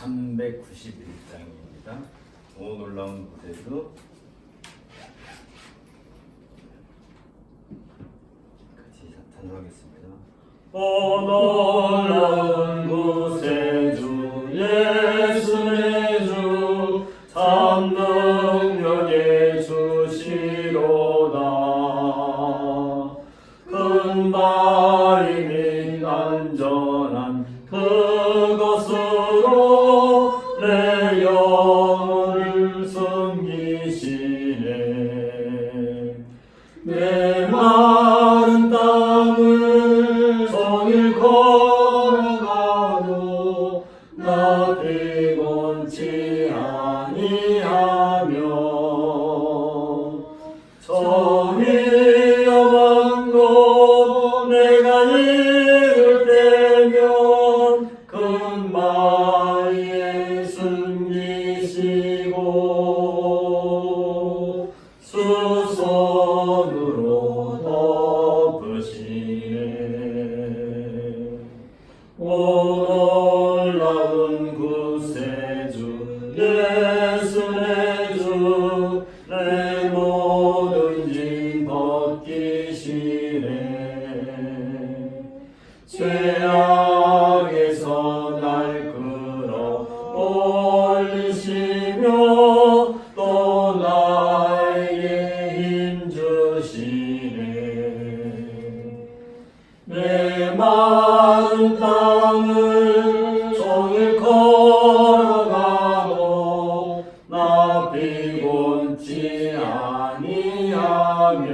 391장입니다. 오 놀라운 곳에도 같이 찬송하겠습니다. 오 놀라운 곳에 주 예수의 주 참 능력의 주시로다. 큰 바위 및 안전한 그것으로 내 영혼을 섬기시네. 내 마른 땅을 종일 걸어가도 나 피곤치 아니하며 저 위험한 곳 내가 이를 때면 큰 바위에 숨기시고 수선으로 덮으시네. 오 놀라운 구세주 예수의 주 내 모든 짐 벗기시네. 죄악에서 날 끌어 올리시며 또 나에게 힘 주시네. 내 마른 땅을 종일 걸어가도 나 피곤치 아니하며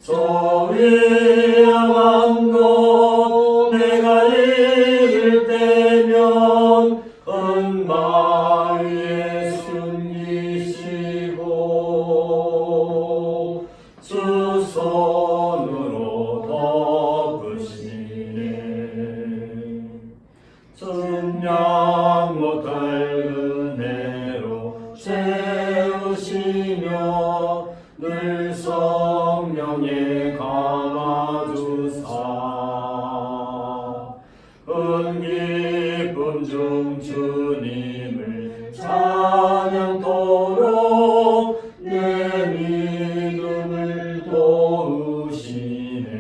저 위험한 곳 내가 이를 때면 큰 바위에 숨기시고 주 손으로 덮으시네. 증량 못할 은혜로 채우시며 늘 성령에 감아주사 은기쁨 중 주님을 찬양토록 내 믿음을 도우시네.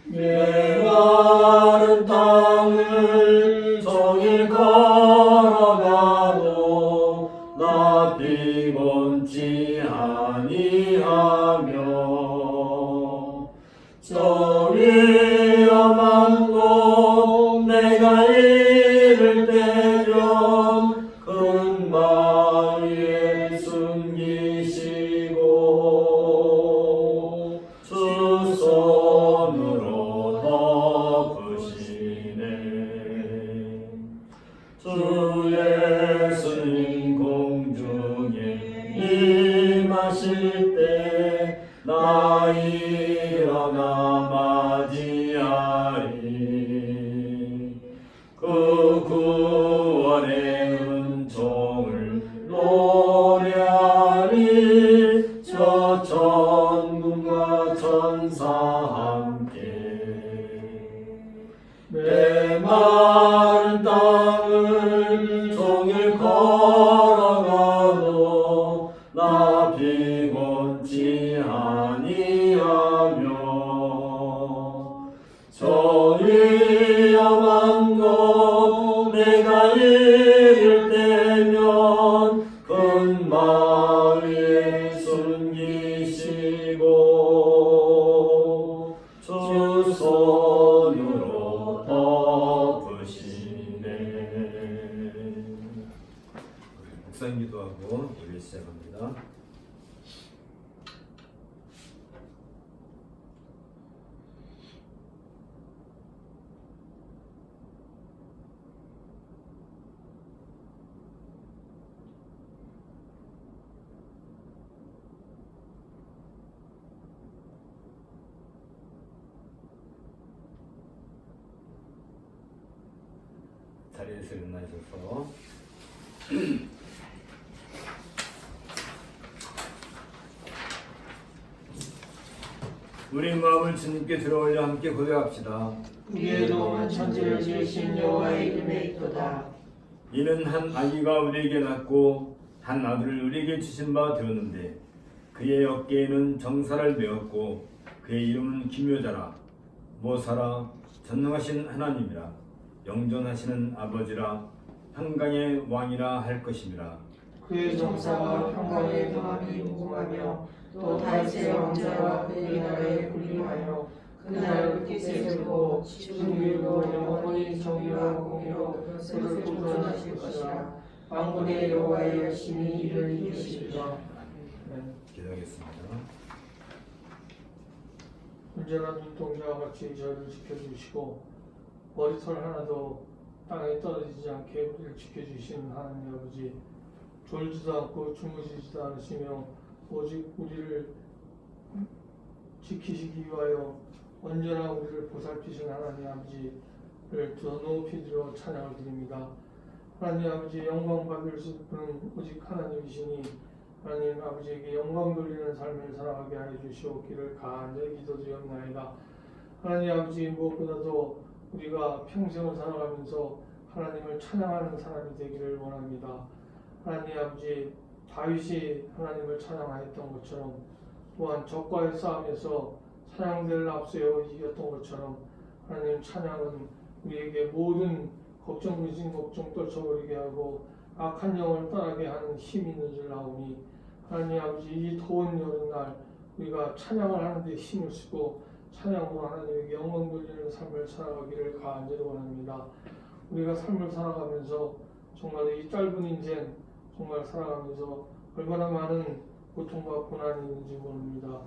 내 마른 땅을 종일 걸어가도 나 피곤치 아니하며 저 위험한 곳 내가 이를 때면 큰 바위에 숨기시고 주 손으로 덮으시네. 주 예수님 공중에 임하실 때 나 일어나 맞이하리. 그 구원의 은총을 노래하리. 저 천군과 천사 함께 내 마른 땅을 종일 걸어가도 나 피곤치 아니하며 저 위험한 곳 내가 이를 때면 큰 바위에 숨기시고 주 손으로 덮으시네. 목사님 기도하고 예배 시작합니다. 자리에서 일어나셔서 우리 마음을 주님께 들어올려 함께 고백합시다. 우리의 도움은 천지를 지으신 여호와의 이름에 있도다. 이는 한 아기가 우리에게 낳고 한 아들을 우리에게 주신 바 되었는데 그의 어깨에는 정사를 메었고 그의 이름은 기묘자라 모사라 전능하신 하나님이라 영존하시는 아버지라 평강의 왕이라 할 것임이라. 그의 정사와 평강의 평안이 무궁하며 또 다윗의 왕자와 그의 나라에 군림하여 그 나라를 끝에 세우고 진리로 영원히 정의와 공의로 그를 구원하실 것이라. 만군의 여호와의 열심히 이를 이루시리라. 기도하겠습니다. 언제나 눈동자와 같이 저를 지켜주시고 머리털 하나도 땅에 떨어지지 않게 우리를 지켜주시는 하나님 아버지, 졸지도 않고 주무시지도 않으시며 오직 우리를 지키시기 위하여 언제나 우리를 보살피신 하나님 아버지를 더 높이 들어 찬양을 드립니다. 하나님 아버지, 영광 받을 분은 오직 하나님이시니 하나님 아버지에게 영광 돌리는 삶을 살아가게 하여 주시옵기를 간절히 기도드리옵나이다. 하나님 아버지, 무엇보다도 우리가 평생을 살아가면서 하나님을 찬양하는 사람이 되기를 원합니다. 하나님 아버지, 다윗이 하나님을 찬양하였던 것처럼 또한 적과의 싸움에서 사냥대를 앞세워 이겼던 것처럼 하나님 찬양은 우리에게 모든 걱정, 근심, 걱정 떨쳐버리게 하고 악한 영을 떠나게 하는 힘이 있는 줄 아오니 하나님 아버지, 이 더운 여름날 우리가 찬양을 하는데 힘을 쓰고 찬양으로 하나님에게 영광 돌리는 삶을 살아가기를 간절히 원합니다. 우리가 삶을 살아가면서 정말 이 짧은 인생 정말 살아가면서 얼마나 많은 고통과 고난이 있는지 모릅니다.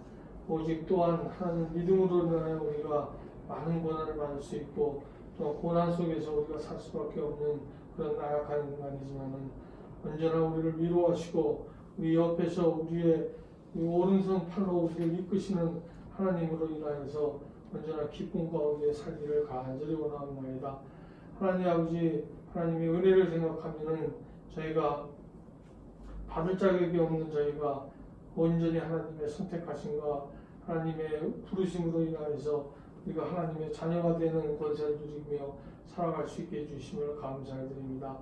오직 또한 하나님 믿음으로 인하여 우리가 많은 고난을 받을 수 있고 또 고난 속에서 우리가 살 수밖에 없는 그런 나약한 인간이지만은 언제나 우리를 위로하시고 우리 옆에서 우리의 오른손 팔로 우리를 이끄시는 하나님으로 인하여서 언제나 기쁨 가운데 살기를 간절히 원하옵나이다. 하나님 아버지, 하나님의 은혜를 생각하면은 저희가 받을 자격이 없는 저희가 온전히 하나님의 선택하심과 하나님의 부르심으로 인하여서 우리가 하나님의 자녀가 되는 권세를 누리며 살아갈 수 있게 해주심을 감사드립니다.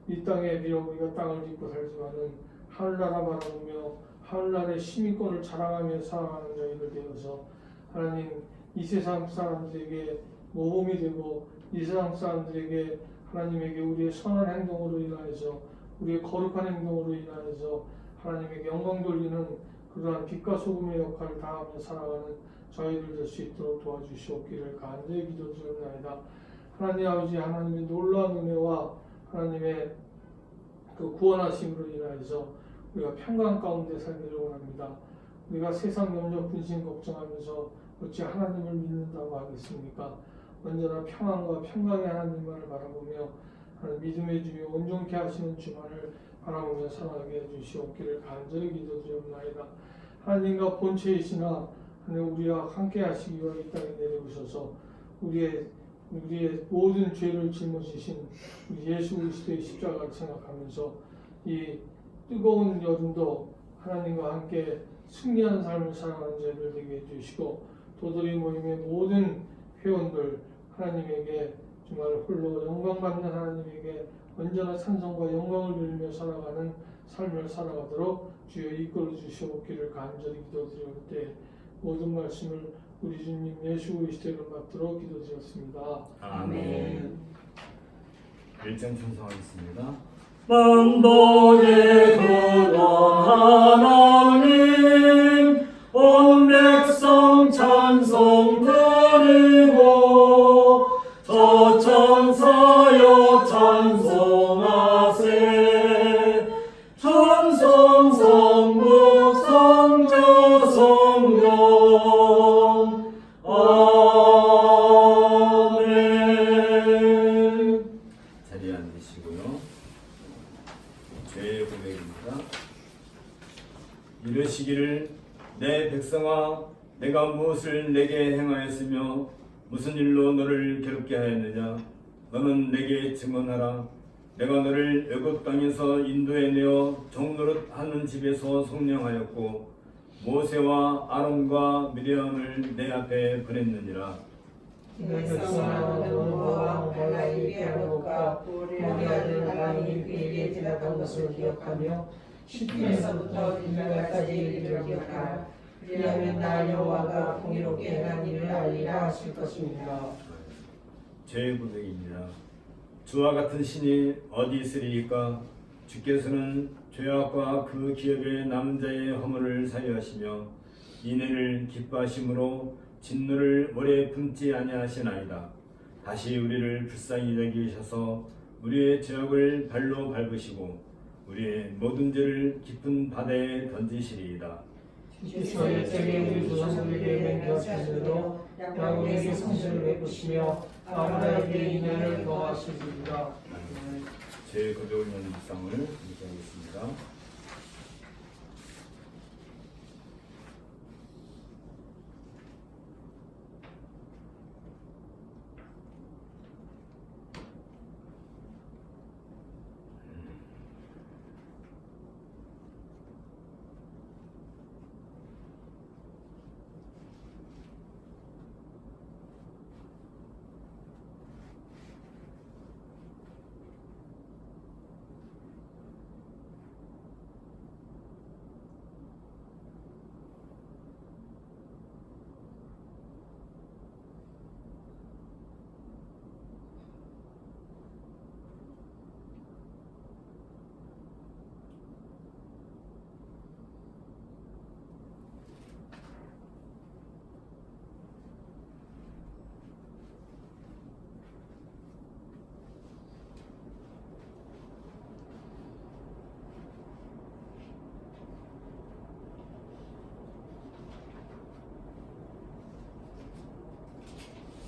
이 땅에 비록 우리가 땅을 짓고 살지만은 하늘나라 바라보며 하늘나라의 시민권을 자랑하며 살아가는 저희들 되어서 하나님, 이 세상 사람들에게 모범이 되고 이 세상 사람들에게 하나님에게 우리의 선한 행동으로 인하여서 우리의 거룩한 행동으로 인하여서 하나님에게 영광 돌리는 그러한 빛과 소금의 역할을 다하며 살아가는 저희들 될 수 있도록 도와주시옵기를 간절히 기도드립니다. 하나님 아버지, 하나님의 놀라운 은혜와 하나님의 그 구원하심으로 인하여서 우리가 평강 가운데 살기를 원합니다. 우리가 세상 염려 분심 걱정하면서 어찌 하나님을 믿는다고 하겠습니까? 언제나 평안과 평강의 하나님만을 바라보며 믿음의 주여 온전케 하시는 주만을 바라보며 살아가게 해주시옵기를 간절히 기도드립니다. 하나님과 본체이시나 하나님 우리와 함께 하시기 위하여 이 땅에 내려오셔서 우리의 모든 죄를 짊어지신 우리 예수 그리스도의 십자가를 생각하면서 이 뜨거운 여름도 하나님과 함께 승리하는 삶을 살아가는 저희들 되게 해주시고 도돌이 모임의 모든 회원들 하나님에게 정말 홀로 영광받는 하나님에게 언제나 찬송과 영광을 누리며 살아가는 삶을 살아가도록 주여 이끌어 주시옵기를 간절히 기도드릴 때 모든 말씀을 우리 주님 예수 그리스도를 받도록 기도드렸습니다. 아멘. 1장 찬송하겠습니다. 만복의 근원 하나님 온 백성 찬송 드리고 저천사여 찬송하세 찬송 성부 성자 성령 아멘. 자리에 앉으시고요. 죄의 고백입니다. 이르시기를 내 백성아 내가 무엇을 내게 행하였으며 무슨 일로 너를 괴롭게 하였느냐. 너는 내게 증언하라. 내가 너를 애굽 땅에서 인도해 내어 종노릇하는 집에서 속량하였고 모세와 아론과 미리암을 내 앞에 보냈느니라. 백성은 노아와 발라의 피하고가 우리 아들 하나님이 그에게 대답한 것을 기억하며 시편에서부터 이날까지 일을 기억하라. 왜냐하면 나 여호와가 공의롭게 행한 일을 알리라 하실 것입니다. 죄의 고백입니다. 주와 같은 신이 어디 있으리이까? 주께서는 죄악과 그 기업에 남은 자의 허물을 사유하시며 인애를 기뻐하심으로 진노를 오래 품지 아니하시나이다. 다시 우리를 불쌍히 여기셔서 우리의 죄악을 발로 밟으시고 우리의 모든 죄를 깊은 바다에 던지시리이다. 주께서 옛적에 우리 조상들에게 맹세하시므로 야곱에게 성실을 베푸시며 아브라함에게 인애를 더하시리이다. 죄의 고백을 여는 묵상을 인지하겠습니다.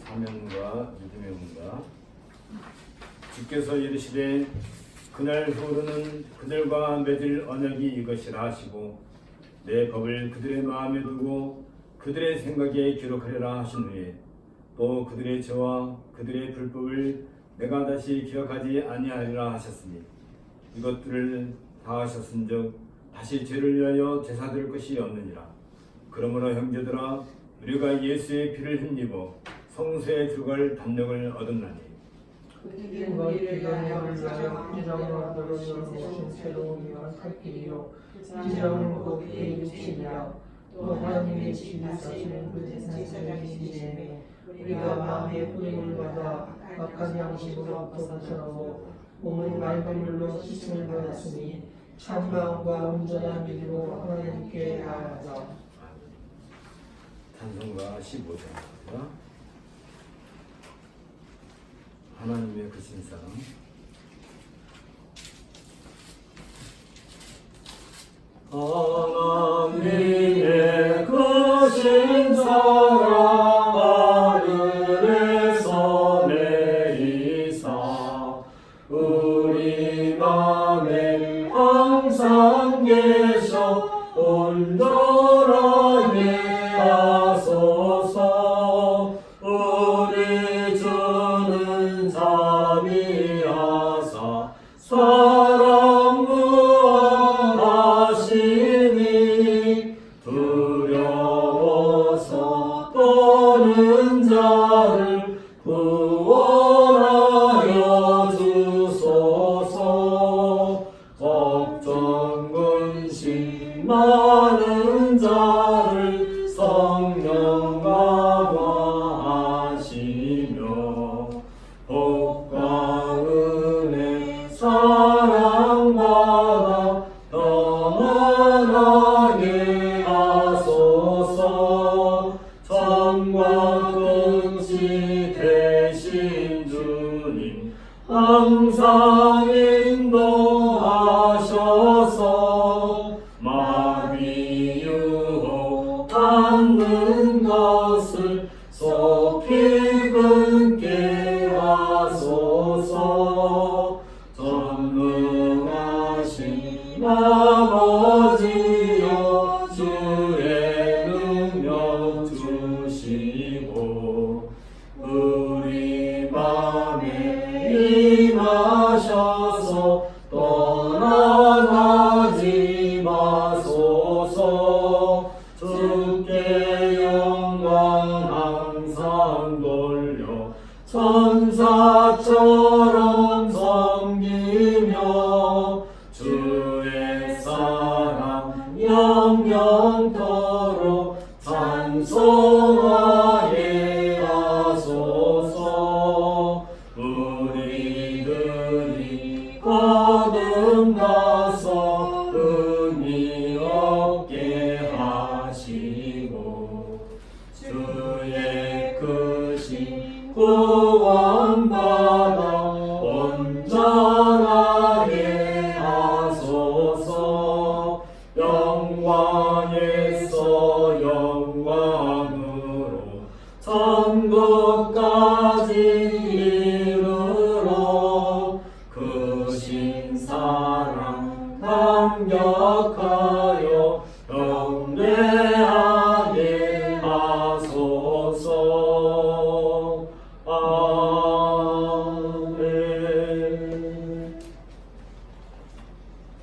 사명과 믿음의 문가. 주께서 이르시되 그날 후로는 그들과 맺을 언약이 이것이라 하시고 내 법을 그들의 마음에 두고 그들의 생각에 기록하리라 하신 후에 또 그들의 죄와 그들의 불법을 내가 다시 기억하지 아니하리라 하셨으니 이것들을 다 하셨은즉 다시 죄를 위하여 제사 드릴 것이 없느니라. 그러므로 형제들아 우리가 예수의 피를 힘입어 성소에 들어갈 담력을 얻었나니 그들은 그가 우리를 위하여 우리를 위하여 피장을 만들어 열어보신 새로운 일을 살 길이요 지장은 곧 그의 육신이라. 또 하나님의 집이 사시는 그 제사장이시니 우리가 마음의 뿌림을 받아 악한 양식으로부터 벗어나고 몸은 맑은 물로 씻음을 받았으니 참마음과 온전한 믿음으로 하나님께 나아가자. 찬송가 15장입니다. 하나님의 크신 사랑. 하나님의 크신 사랑 하늘에서 내리사 우리 맘에 항상 계셔 온전하게 하소서. 우리 주는 자비하사 사랑 무한하시니 두려워서 떠는 자를 구원하여 주소서. 걱정 근심 많은 자를 성령 강화하시며 복과 은혜 사랑받아 영원하게 하소서. 정과 끝이 되신 주님 항상 인도하셔서 마귀 유혹 받는 것을 속히 끊게 하소서. 전능하신 아버지여 주의 능력 주시고 우리 맘에 임하셔서 떠나가지 마소서. 나처럼 섬기며 주의 사랑 영영토록 찬송하게 하소서. 우리들이 거듭나서 은희 얻게 하시고 주의 크신 구원받아 온전하게 하소서. 영광에서 영광으로 천국까지 이르러 크신 사랑 감격하여 경배하게 하소서. 아멘.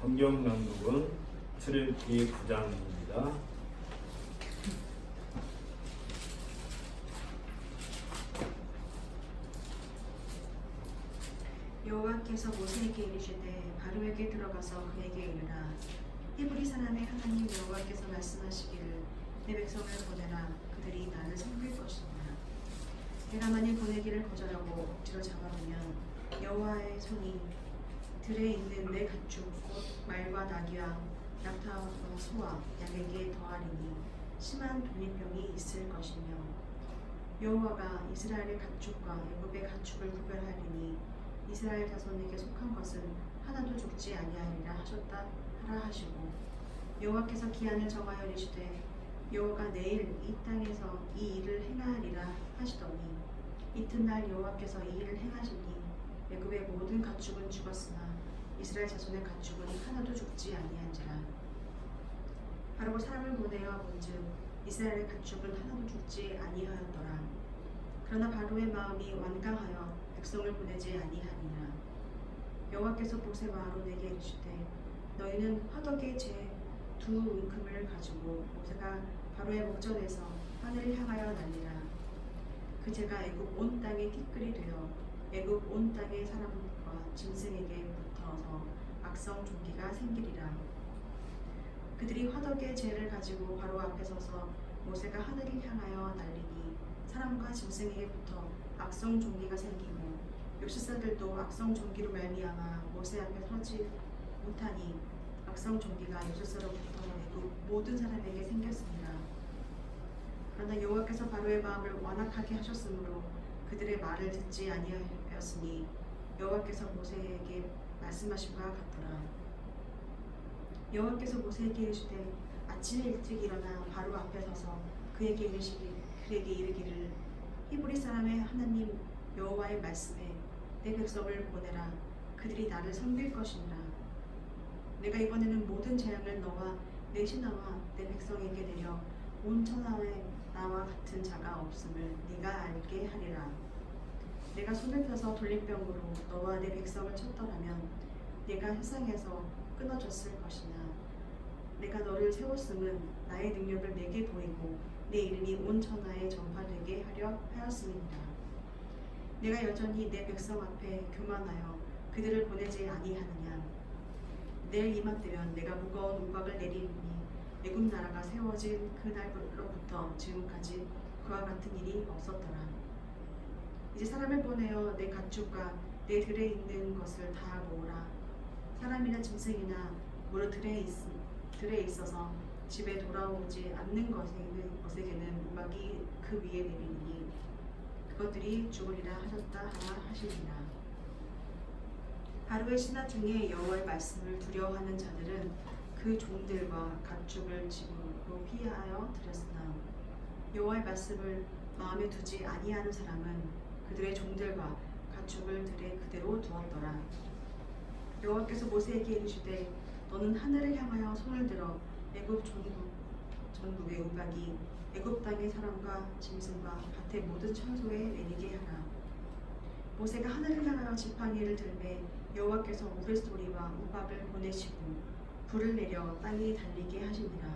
성경 낭독은 출애굽기 9장입니다. 여호와께서 모세에게 이르시되 바로에게 들어가서 그에게 이르라. 히브리 사람의 하나님 여호와께서 말씀하시기를 내 백성을 보내라. 그들이 나를 섬길 것이니라. 내가 만일 보내기를 거절하고 억지로 잡아오면 여호와의 손이 들에 있는 내 가축 곧 말과 나귀와 낙타와 소와 양에게 더하리니 심한 독립병이 있을 것이며 여호와가 이스라엘의 가축과 애굽의 가축을 구별하리니 이스라엘 자손에게 속한 것은 하나도 죽지 아니하리라 하셨다 하라 하시고 여호와께서 기한을 정하여 이르시되 여호와가 내일 이 땅에서 이 일을 행하리라 하시더니 이튿날 여호와께서 이 일을 행하시니 애굽의 모든 가축은 죽었으나 이스라엘 자손의 가축은 하나도 죽지 아니한지라. 바로 사람을 보내어 본즉 이스라엘의 가축은 하나도 죽지 아니하였더라. 그러나 바로의 마음이 완강하여 백성을 보내지 아니하니라. 여호와께서 모세와 아론에게 이르시되 너희는 화덕의 재 두 움큼을 가지고 모세가 바로의 목전에서 하늘을 향하여 날리라. 그 재가 애굽 온 땅에 티끌이 되어 애굽 온 땅의 사람과 짐승에게 붙어서 악성 종기가 생기리라. 그들이 화덕의 재를 가지고 바로 앞에 서서 모세가 하늘을 향하여 날리니 사람과 짐승에게 붙어 악성 종기가 생기고 요식사들도 악성 종기로 말미암아 모세 앞에 서지 못하니 악성 종기가 요식사로부터 애굽 모든 사람에게 생겼습니다. 그러나 여호와께서 바로의 마음을 완악하게 하셨으므로 그들의 말을 듣지 아니하였으니 여호와께서 모세에게 말씀하신 바와 같더라. 여호와께서 모세에게 이르시되 아침에 일찍 일어나 바로 앞에 서서 그에게 이르기를 히브리 사람의 하나님 여호와의 말씀에 내 백성을 보내라. 그들이 나를 섬길 것이니라. 내가 이번에는 모든 재앙을 너와 내 신하와 내 백성에게 내려 온 천하에 나와 같은 자가 없음을 네가 알게 하리라. 내가 손을 펴서 돌림병으로 너와 내 백성을 쳤더라면 네가 세상에서 끊어졌을 것이나 내가 너를 세웠음은 나의 능력을 내게 보이고 내 이름이 온 천하에 전파되게 하려 하였음이니라. 내가 여전히 내 백성 앞에 교만하여 그들을 보내지 아니하느냐. 내일 이맘때면 내가 무거운 우박을 내리니 애굽 나라가 세워진 그날로부터 지금까지 그와 같은 일이 없었더라. 이제 사람을 보내어 내 가축과 내 들에 있는 것을 다 모으라. 사람이나 짐승이나 무릇 들에 있어서 집에 돌아오지 않는 것에게는 우박이 그 위에 내리니 그것들이 죽으리라 하셨다 하라 하시니라. 바로의 신하 중에 여호와의 말씀을 두려워하는 자들은 그 종들과 가축을 집으로 피하여 들였으나 여호와의 말씀을 마음에 두지 아니하는 사람은 그들의 종들과 가축을 들에 그대로 두었더라. 여호와께서 모세에게 이르시되 너는 하늘을 향하여 손을 들어 애굽 전국의 우박이 애굽 땅의 사람과 짐승과 밭의 모든 청소에 내리게 하라. 모세가 하늘을 향하여 지팡이를 들매 여호와께서 우레소리와 우박을 보내시고 불을 내려 땅이 달리게 하시니라.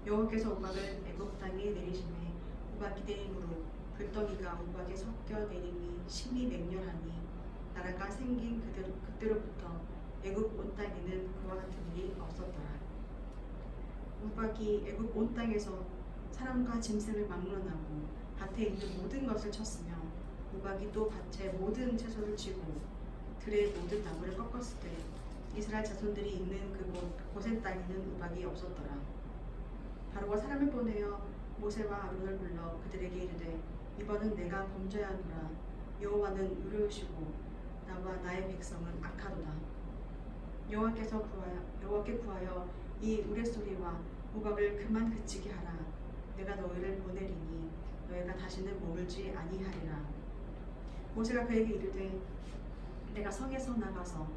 여호와께서 우박을 애굽 땅에 내리심에 우박이 내림으로 불덩이가 우박에 섞여 내림이 심히 맹렬하니 나라가 생긴 그때로부터 애굽 온 땅에는 그와 같은 일이 없었더라. 우박이 애굽 온 땅에서 사람과 짐승을 막론하고 밭에 있는 모든 것을 쳤으며 우박이 또 밭의 모든 채소를 치고 들의 모든 나무를 꺾었을 때 이스라엘 자손들이 있는 그곳 고센 땅에는 우박이 없었더라. 바로가 사람을 보내어 모세와 아론을 불러 그들에게 이르되 이번은 내가 범죄하노라. 여호와는 의로우시고 나와 나의 백성은 악하도다. 여호와께 구하여 이 우레소리와 우박을 그만 그치게 하라. 내가 너희를 보내리니 너희가 다시는 머물지 아니하리라. 모세가 그에게 이르되 내가 성에서 나가서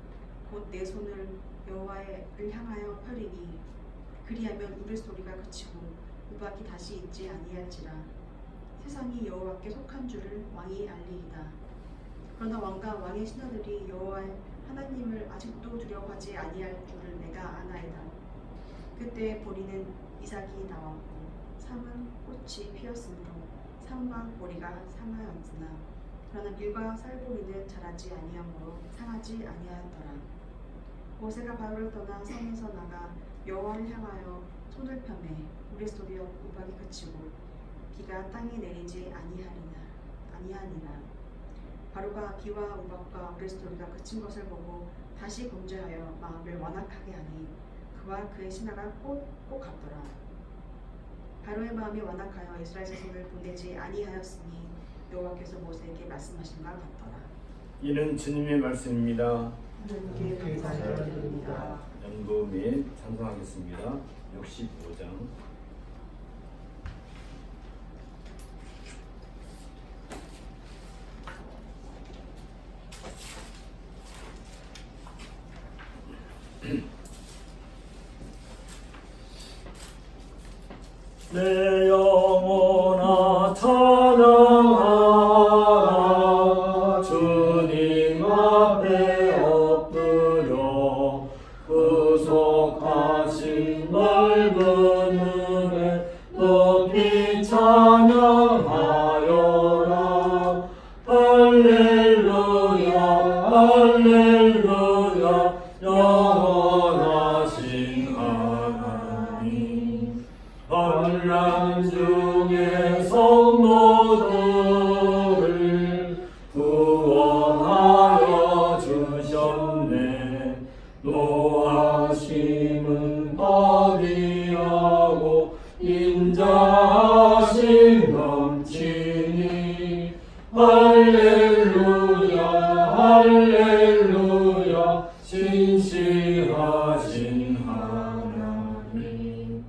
곧 내 손을 여호와를 향하여 펴리니 그리하면 우레소리가 그치고 우박이 다시 있지 아니할지라. 세상이 여호와께 속한 줄을 왕이 알리이다. 그러나 왕과 왕의 신하들이 여호와 하나님을 아직도 두려워하지 아니할 줄을 내가 아나이다. 그때 보리는 이삭이 나왔고 삼은 꽃이 피었으므로 삼과 보리가 상하였으나 그러나 밀과 쌀보리는 자라지 아니하므로 상하지 아니하였더라. 모세가 바로를 떠나 성에서 나가 여호와를 향하여 손을 펴매 우레소리와 우박이 그치고 비가 땅에 내리지 아니하니라. 바로가 비와 우박과 우레소리가 그친 것을 보고 다시 범죄하여 마음을 완악하게 하니 그와 그의 신하가 꼭 같더라. 바로의 마음이 완악하여 이스라엘 자손을 보내지 아니하였으니 여호와께서 모세에게 말씀하신 것 같더라. 이는 주님의 말씀입니다. 하나님께 감사드립니다. 연도 및 찬송하겠습니다. 65장. 내 영혼아 찬양하라. 주님 앞에 엎드려 구속하신 넓은 은혜 높이 찬양하여라. 할렐루야 할렐루야 영원하신 하나님. 환난 중에 성도들을 구원하여 주셨네. 노하심은 더디하고 인자하심 넘치니 할렐루야 할렐루야 신실하신 하나님.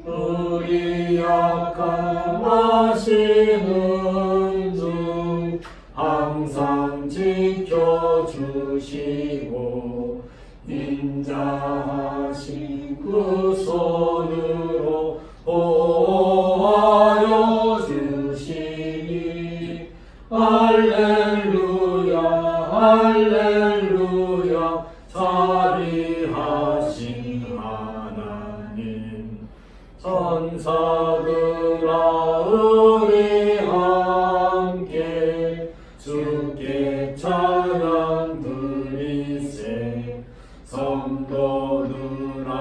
우리 약한 하시는 중 항상 지켜주시고 인자하신 그 손으로 보호하여 주시니 할렐루야 할렐루야 자비하신 하나님. 천사들아 우리 함께 주께 찬양 드리세. 성도들아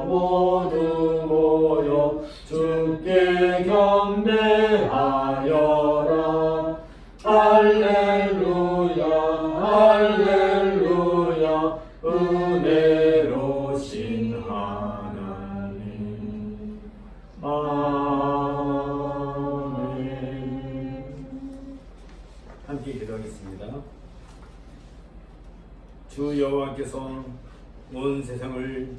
모두 모여 주께 경배하여라. 할렐루야 할렐루야 은혜로신 하나님. 아멘. 함께 기도하겠습니다. 주 여호와께서 온 세상을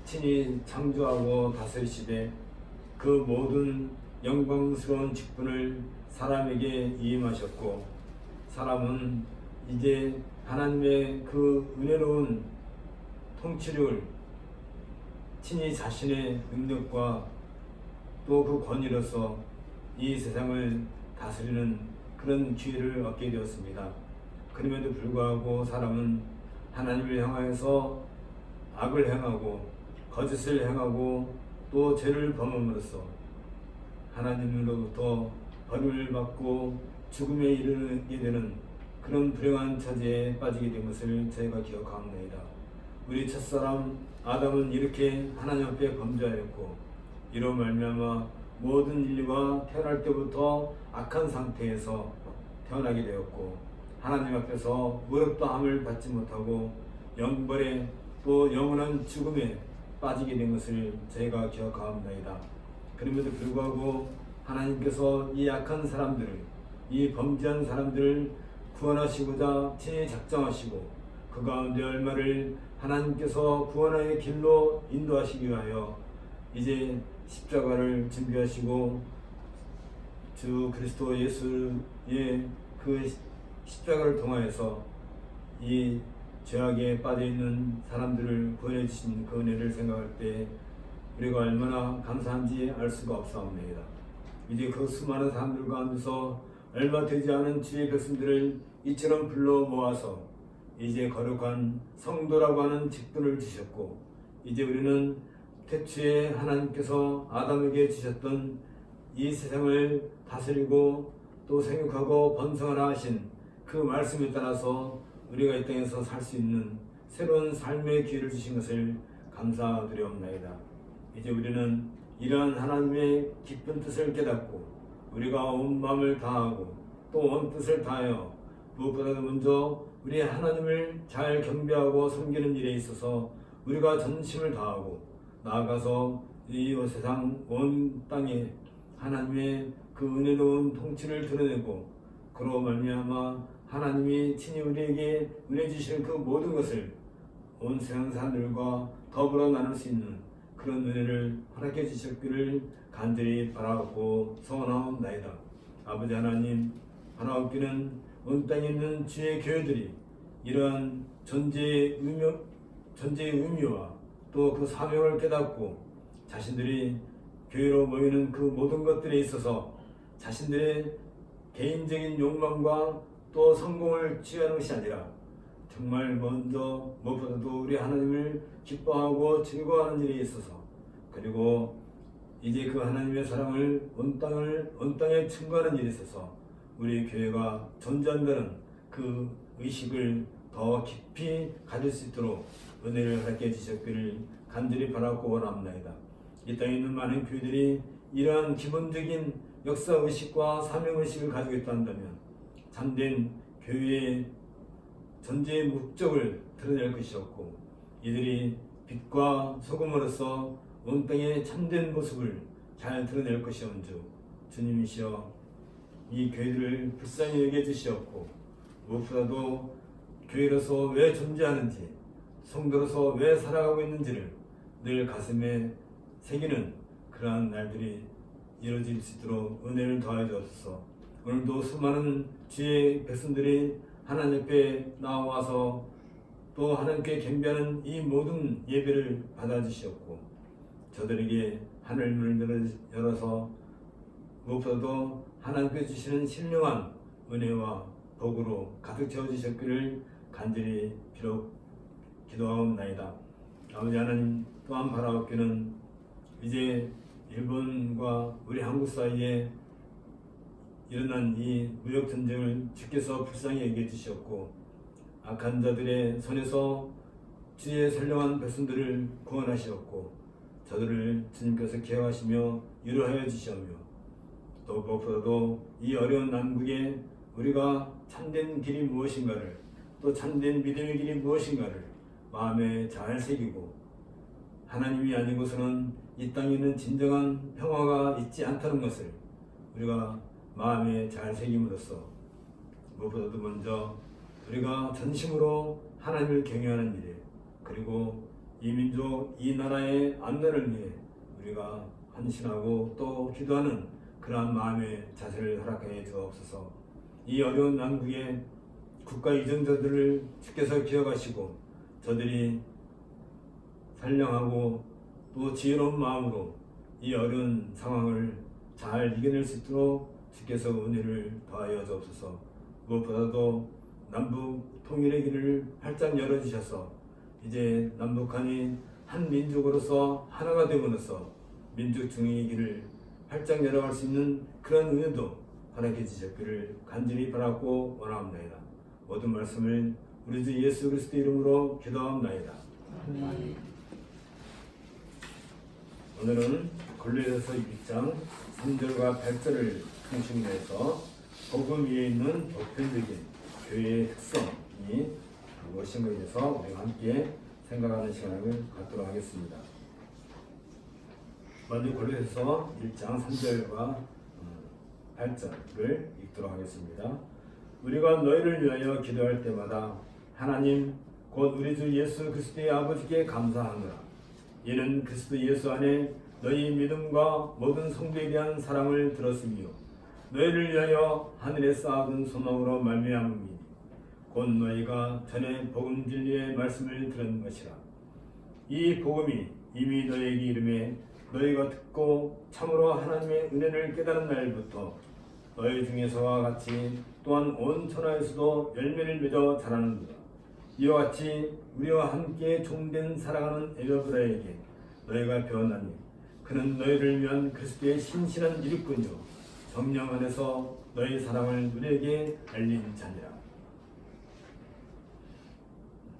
친히 창조하고 다스리시되 그 모든 영광스러운 직분을 사람에게 위임하셨고 사람은 이제 하나님의 그 은혜로운 통치를 친히 자신의 능력과 또 그 권위로서 이 세상을 다스리는 그런 기회를 얻게 되었습니다. 그럼에도 불구하고 사람은 하나님을 향하여서 악을 행하고 거짓을 행하고 또 죄를 범함으로써 하나님으로부터 벌을 받고 죽음에 이르게 되는 그런 불행한 처지에 빠지게 된 것을 저희가 기억합니다. 우리 첫사람 아담은 이렇게 하나님 앞에 범죄하였고 이로 말미암아 모든 인류가 태어날 때부터 악한 상태에서 태어나게 되었고 하나님 앞에서 의롭다함을 받지 못하고 영벌에 또 영원한 죽음에 빠지게 된 것을 저희가 기억합니다. 그럼에도 불구하고 하나님께서 이 악한 사람들을, 이 범죄한 사람들을 구원하시고자 친히 작정하시고 그 가운데 얼마를 하나님께서 구원의 길로 인도하시기 위하여 이제 십자가를 준비하시고 주 그리스도 예수의 그 십자가를 통하여서 이 죄악에 빠져있는 사람들을 구원해 주신 그 은혜를 생각할 때 우리가 얼마나 감사한지 알 수가 없사옵나이다. 이제 그 수많은 사람들 가운데서 얼마 되지 않은 주의 백성들을 이처럼 불러 모아서 이제 거룩한 성도라고 하는 직분을 주셨고 이제 우리는 태초에 하나님께서 아담에게 주셨던 이 세상을 다스리고 또 생육하고 번성하라 하신 그 말씀에 따라서 우리가 이 땅에서 살 수 있는 새로운 삶의 기회를 주신 것을 감사드리옵나이다. 이제 우리는 이러한 하나님의 깊은 뜻을 깨닫고 우리가 온 마음을 다하고 또 온 뜻을 다하여 무엇보다도 먼저 우리 하나님을 잘 경배하고 섬기는 일에 있어서 우리가 전심을 다하고 나아가서 이 세상 온 땅에 하나님의 그 은혜로운 통치를 드러내고 그로 말미암아 하나님이 친히 우리에게 은혜 주시는 그 모든 것을 온 세상 사람들과 더불어 나눌 수 있는 그런 은혜를 허락해 주셨기를 간절히 바라고 소원하옵나이다. 아버지 하나님, 바라옵기는 온 땅에 있는 주의 교회들이 이러한 존재의 의미와 또 그 사명을 깨닫고 자신들이 교회로 모이는 그 모든 것들에 있어서 자신들의 개인적인 욕망과 또 성공을 취하는 것이 아니라 정말 먼저 무엇보다도 우리 하나님을 기뻐하고 즐거워하는 일에 있어서 그리고 이제 그 하나님의 사랑을 온 땅에 증거하는 일에 있어서 우리 교회가 존재한다는 그 의식을 더 깊이 가질 수 있도록 은혜를 허락해 주셨기를 간절히 바라고 원합니다. 이 땅에 있는 많은 교회들이 이러한 기본적인 역사의식과 사명의식을 가지고 있다 한다면 참된 교회의 존재의 목적을 드러낼 것이었고 이들이 빛과 소금으로서 온 땅의 참된 모습을 잘 드러낼 것이온즉 주님이시여 이 교회들을 불쌍히 여겨 주시었고 무엇보다도 교회로서 왜 존재하는지 성도로서 왜 살아가고 있는지를 늘 가슴에 새기는 그러한 날들이 이루어질 수 있도록 은혜를 더하여 주옵소서. 오늘도 수많은 주의 백성들이 하나님 앞에 나와서 또 하나님께 경배하는 이 모든 예배를 받아주시었고 저들에게 하늘 문을 열어서 무엇보다도 하나님께 주시는 신령한 은혜와 복으로 가득 채워주셨기를 간절히 기도하옵나이다. 아버지 하나님 또한 바라옵기는 이제 일본과 우리 한국 사이에 일어난 이 무역전쟁을 주께서 불쌍히 여겨 주셨고 악한 자들의 손에서 주의 선량한 백성들을 구원하시었고 저들을 주님께서 기억하시며 위로하여 주시며 또 무엇보다도 이 어려운 난국에 우리가 참된 길이 무엇인가를 또 참된 믿음의 길이 무엇인가를 마음에 잘 새기고 하나님이 아니고서는 이 땅에 있는 진정한 평화가 있지 않다는 것을 우리가 마음에 잘 새김으로써 무엇보다도 먼저 우리가 전심으로 하나님을 경외하는 일에 그리고 이 민족 이 나라의 안전을 위해 우리가 헌신하고 또 기도하는 그러한 마음의 자세를 허락해 주옵소서. 이 어려운 난국에 국가 이정자들을 주께서 기억하시고 저들이 선량하고 또 지혜로운 마음으로 이 어려운 상황을 잘 이겨낼 수 있도록 주께서 은혜를 더하여 주옵소서. 무엇보다도 남북 통일의 길을 활짝 열어주셔서 이제 남북한이 한 민족으로서 하나가 됨으로써 민족 중의 길을 활짝 열어갈 수 있는 그런 은혜도 허락해 주셨기를 간절히 바라고 원하옵나이다. 모든 말씀을 우리 주 예수 그리스도 이름으로 기도하옵나이다. 오늘은 골로새서 6장 3절과 8절을 중심으로 해서 복음 위에 있는 보편적인 교회의 특성이 무엇인가에 대해서 우리가 함께 생각하는 시간을 갖도록 하겠습니다. 먼저 골로새서 1장 3절과 8절을 읽도록 하겠습니다. 우리가 너희를 위하여 기도할 때마다 하나님 곧 우리 주 예수 그리스도의 아버지께 감사하노라. 이는 그리스도 예수 안에 너희 믿음과 모든 성도에 대한 사랑을 들었으며 너희를 위하여 하늘에 쌓아둔 소망으로 말미암음이니 곧 너희가 전에 복음 진리의 말씀을 들은 것이라. 이 복음이 이미 너희에게 이름에 너희가 듣고 참으로 하나님의 은혜를 깨달은 날부터 너희 중에서와 같이 또한 온 천하에서도 열매를 맺어 자라는도다. 이와 같이 우리와 함께 종된 살아가는 에베브라에게 너희가 배웠나니 그는 너희를 위한 그리스도의 신실한 일꾼이요 성령 안에서 너희 사랑을 우리에게 알린 자니라.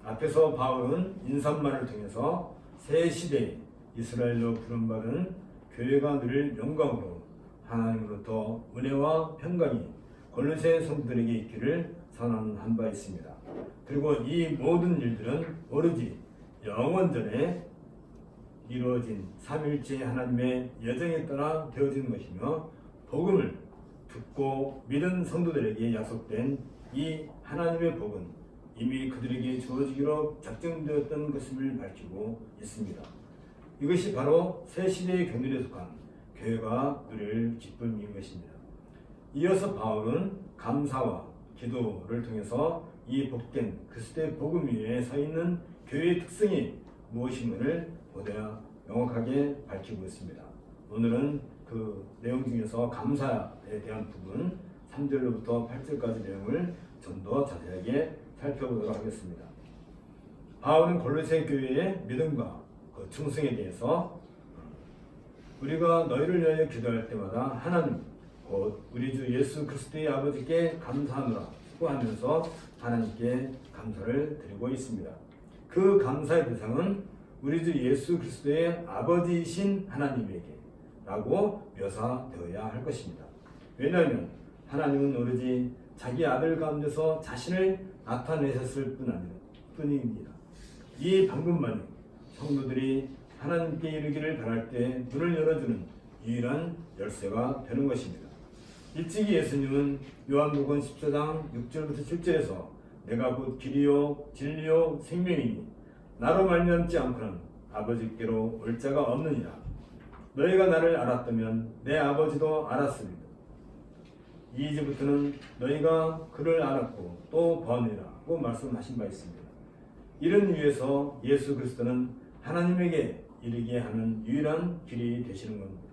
앞에서 바울은 인사말을 통해서 새 시대에 이스라엘로 부름받은 교회가 누릴 영광으로 하나님으로부터 은혜와 평강이 골로새 성도들에게 있기를 선언한 바 있습니다. 그리고 이 모든 일들은 오로지 영원전에 이루어진 삼일째 하나님의 여정에 따라 되어진 것이며 복음을 듣고 믿은 성도들에게 약속된 이 하나님의 복은 이미 그들에게 주어지기로 작정되었던 것임을 밝히고 있습니다. 이것이 바로 새 시대의 견일에 속한 교회가 누릴 기쁨인 것입니다. 이어서 바울은 감사와 기도를 통해서 이 복된 그리스도의 복음 위에 서 있는 교회의 특성이 무엇인가를 보다 명확하게 밝히고 있습니다. 오늘은 그 내용 중에서 감사에 대한 부분 3절로부터 8절까지 내용을 좀 더 자세하게 살펴보도록 하겠습니다. 바울은 골로새 교회의 믿음과 그 충성에 대해서 우리가 너희를 위하여 기도할 때마다 하나님 곧 우리 주 예수 그리스도의 아버지께 감사하노라고 하면서 하나님께 감사를 드리고 있습니다. 그 감사의 대상은 우리 주 예수 그리스도의 아버지이신 하나님에게 라고 묘사되어야 할 것입니다. 왜냐하면 하나님은 오로지 자기 아들 가운데서 자신을 나타내셨을 뿐입니다. 이 방법만이 성도들이 하나님께 이르기를 바랄 때 문을 열어주는 유일한 열쇠가 되는 것입니다. 일찍이 예수님은 요한복음 14장 6절부터 7절에서 내가 곧 길이요 진리요 생명이니 나로 말미암지 않고는 아버지께로 올 자가 없느니라. 너희가 나를 알았다면 내 아버지도 알았습니다. 2절부터는 너희가 그를 알았고 또 번이라고 말씀하신 바 있습니다. 이런 이유에서 예수 그리스도는 하나님에게 이르게 하는 유일한 길이 되시는 겁니다.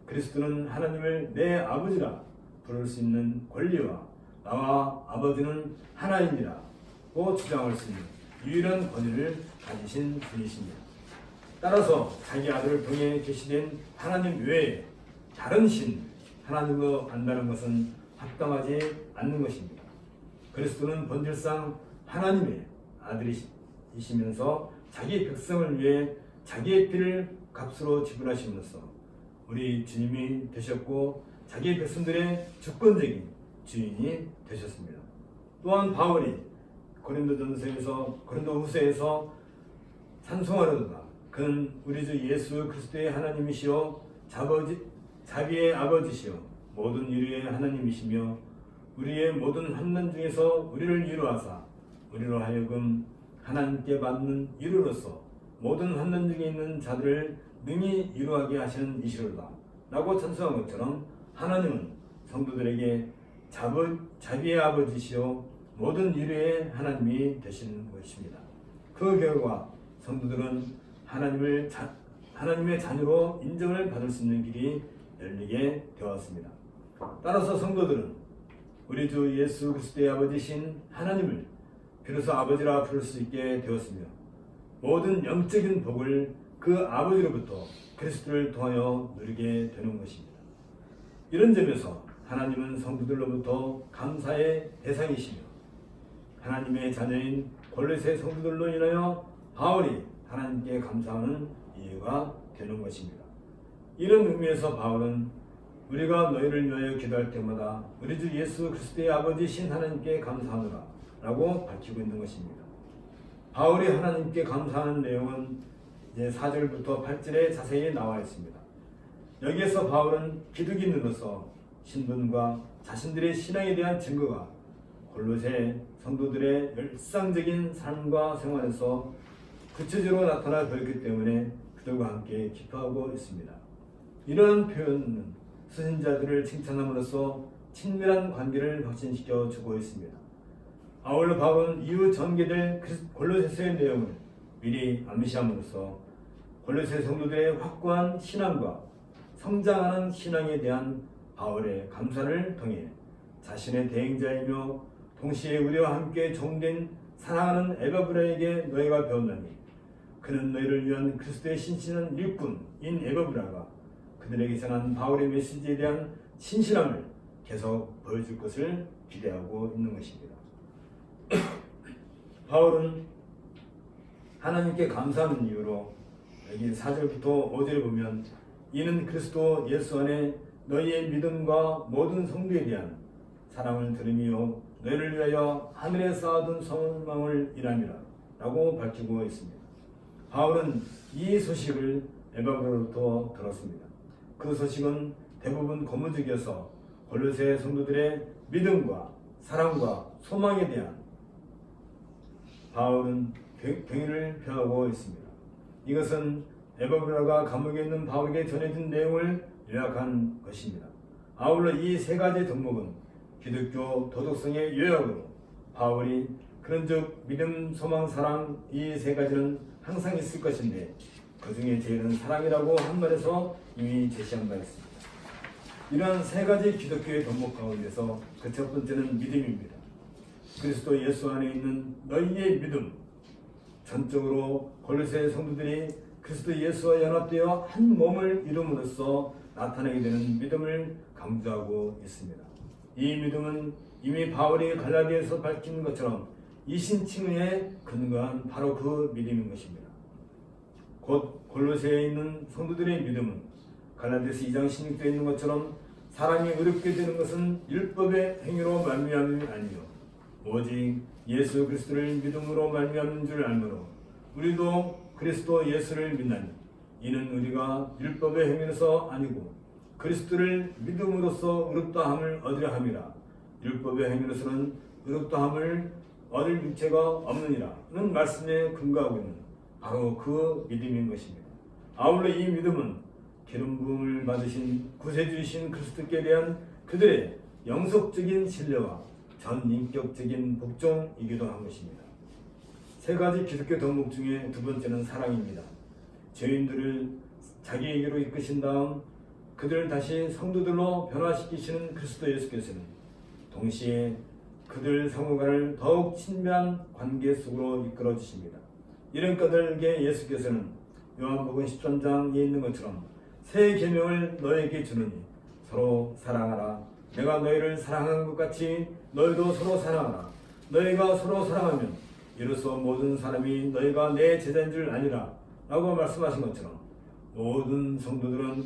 그리스도는 하나님을 내 아버지라 부를 수 있는 권리와 나와 아버지는 하나님이라고 주장할 수 있는 유일한 권위를 가지신 분이십니다. 따라서 자기 아들을 통해 계시된 하나님 외에 다른 신 하나님을 안다는 것은 합당하지 않는 것입니다. 그리스도는 본질상 하나님의 아들이시면서 자기 백성을 위해 자기의 피를 값으로 지불하심으로써 우리 주님이 되셨고 자기 백성들의 주권적인 주인이 되셨습니다. 또한 바울이 고린도후서에서 찬송하려도다. 그는 우리 주 예수 그리스도의 하나님이시요 자비의 아버지시요 모든 인류의 하나님이시며 우리의 모든 환난 중에서 우리를 위로하사 우리로 하여금 하나님께 받는 위로로서 모든 환난 중에 있는 자들을 능히 위로하게 하시는 이시로다 라고 찬송한 것처럼 하나님은 성도들에게 자비의 아버지시요 모든 인류의 하나님이 되시는 것입니다. 그 결과 성도들은 하나님의 자녀로 인정을 받을 수 있는 길이 열리게 되었습니다. 따라서 성도들은 우리 주 예수 그리스도의 아버지신 하나님을 비로소 아버지라 부를 수 있게 되었으며 모든 영적인 복을 그 아버지로부터 그리스도를 통하여 누리게 되는 것입니다. 이런 점에서 하나님은 성도들로부터 감사의 대상이시며 하나님의 자녀인 골로새 성도들로 인하여 바울이 하나님께 감사하는 이유가 되는 것입니다. 이런 의미에서 바울은 우리가 너희를 위하여 기도할 때마다 우리 주 예수 그리스도의 아버지신 하나님께 감사하노라 라고 밝히고 있는 것입니다. 바울이 하나님께 감사하는 내용은 이제 4절부터 8절에 자세히 나와 있습니다. 여기에서 바울은 기독인으로서 신분과 자신들의 신앙에 대한 증거가 골로새 성도들의 일상적인 삶과 생활에서 구체적으로 나타나 보였기 때문에 그들과 함께 기뻐하고 있습니다. 이러한 표현은 수신자들을 칭찬함으로써 친밀한 관계를 확신시켜 주고 있습니다. 아울러 바울은 이후 전개될 골로새서의 내용을 미리 암시함으로써 골로새 성도들의 확고한 신앙과 성장하는 신앙에 대한 바울의 감사를 통해 자신의 대행자이며 동시에 우리와 함께 종된 사랑하는 에바브라에게 너희가 배웠나니 그는 너희를 위한 그리스도의 신실한 일꾼인 에바브라가 그들에게 전한 바울의 메시지에 대한 신실함을 계속 보여줄 것을 기대하고 있는 것입니다. 바울은 하나님께 감사하는 이유로 여기 4절부터 5절에 보면 이는 그리스도 예수 안에 너희의 믿음과 모든 성도에 대한 사랑을 들으며 너희를 위하여 하늘에 쌓아둔 소망을 일함이라 라고 밝히고 있습니다. 바울은 이 소식을 에바브라로부터 들었습니다. 그 소식은 대부분 고무적이어서 골로새 성도들의 믿음과 사랑과 소망에 대한 바울은 경의를 표하고 있습니다. 이것은 에바브라가 감옥에 있는 바울에게 전해진 내용을 요약한 것입니다. 아울러 이 세 가지 덕목은 기독교 도덕성의 요약으로 바울이 그런즉 믿음, 소망, 사랑 이 세 가지는 항상 있을 것인데 그 중에 제일은 사랑이라고 한 말에서 이미 제시한 바 있습니다. 이러한 세 가지 기독교의 덕목 가운데서 그 첫 번째는 믿음입니다. 그리스도 예수 안에 있는 너희의 믿음, 전적으로 골로새 성도들이 그리스도 예수와 연합되어 한 몸을 이룸으로써 나타나게 되는 믿음을 강조하고 있습니다. 이 믿음은 이미 바울이 갈라디아에서 밝힌 것처럼 이신칭의에 근거한 바로 그 믿음인 것입니다. 곧 골로새에 있는 성도들의 믿음은 갈라디아서 2장 16절에 있는 것처럼 사람이 의롭게 되는 것은 율법의 행위로 말미암음이 아니요 오직 예수 그리스도를 믿음으로 말미암는 줄 알므로 우리도 그리스도 예수를 믿나니 이는 우리가 율법의 행위로서 아니고 그리스도를 믿음으로써 의롭다함을 얻으려 함이라. 율법의 행위로서는 의롭다함을 얻을 육체가 없느니라는 말씀에 근거하고 있는 바로 그 믿음인 것입니다. 아울러 이 믿음은 기름 부음을 받으신 구세주이신 그리스도께 대한 그들의 영속적인 신뢰와 전인격적인 복종이기도 한 것입니다. 세 가지 기독교 덕목 중에 두 번째는 사랑입니다. 죄인들을 자기에게로 이끄신 다음 그들을 다시 성도들로 변화시키시는 그리스도 예수께서는 동시에 그들 상호간을 더욱 친밀한 관계 속으로 이끌어 주십니다. 이런 까닭에 예수께서는 요한복음 13장에 있는 것처럼 새 계명을 너에게 주느니 서로 사랑하라. 내가 너희를 사랑한 것 같이 너희도 서로 사랑하라. 너희가 서로 사랑하면 이로써 모든 사람이 너희가 내 제자인 줄 아니라 라고 말씀하신 것처럼 모든 성도들은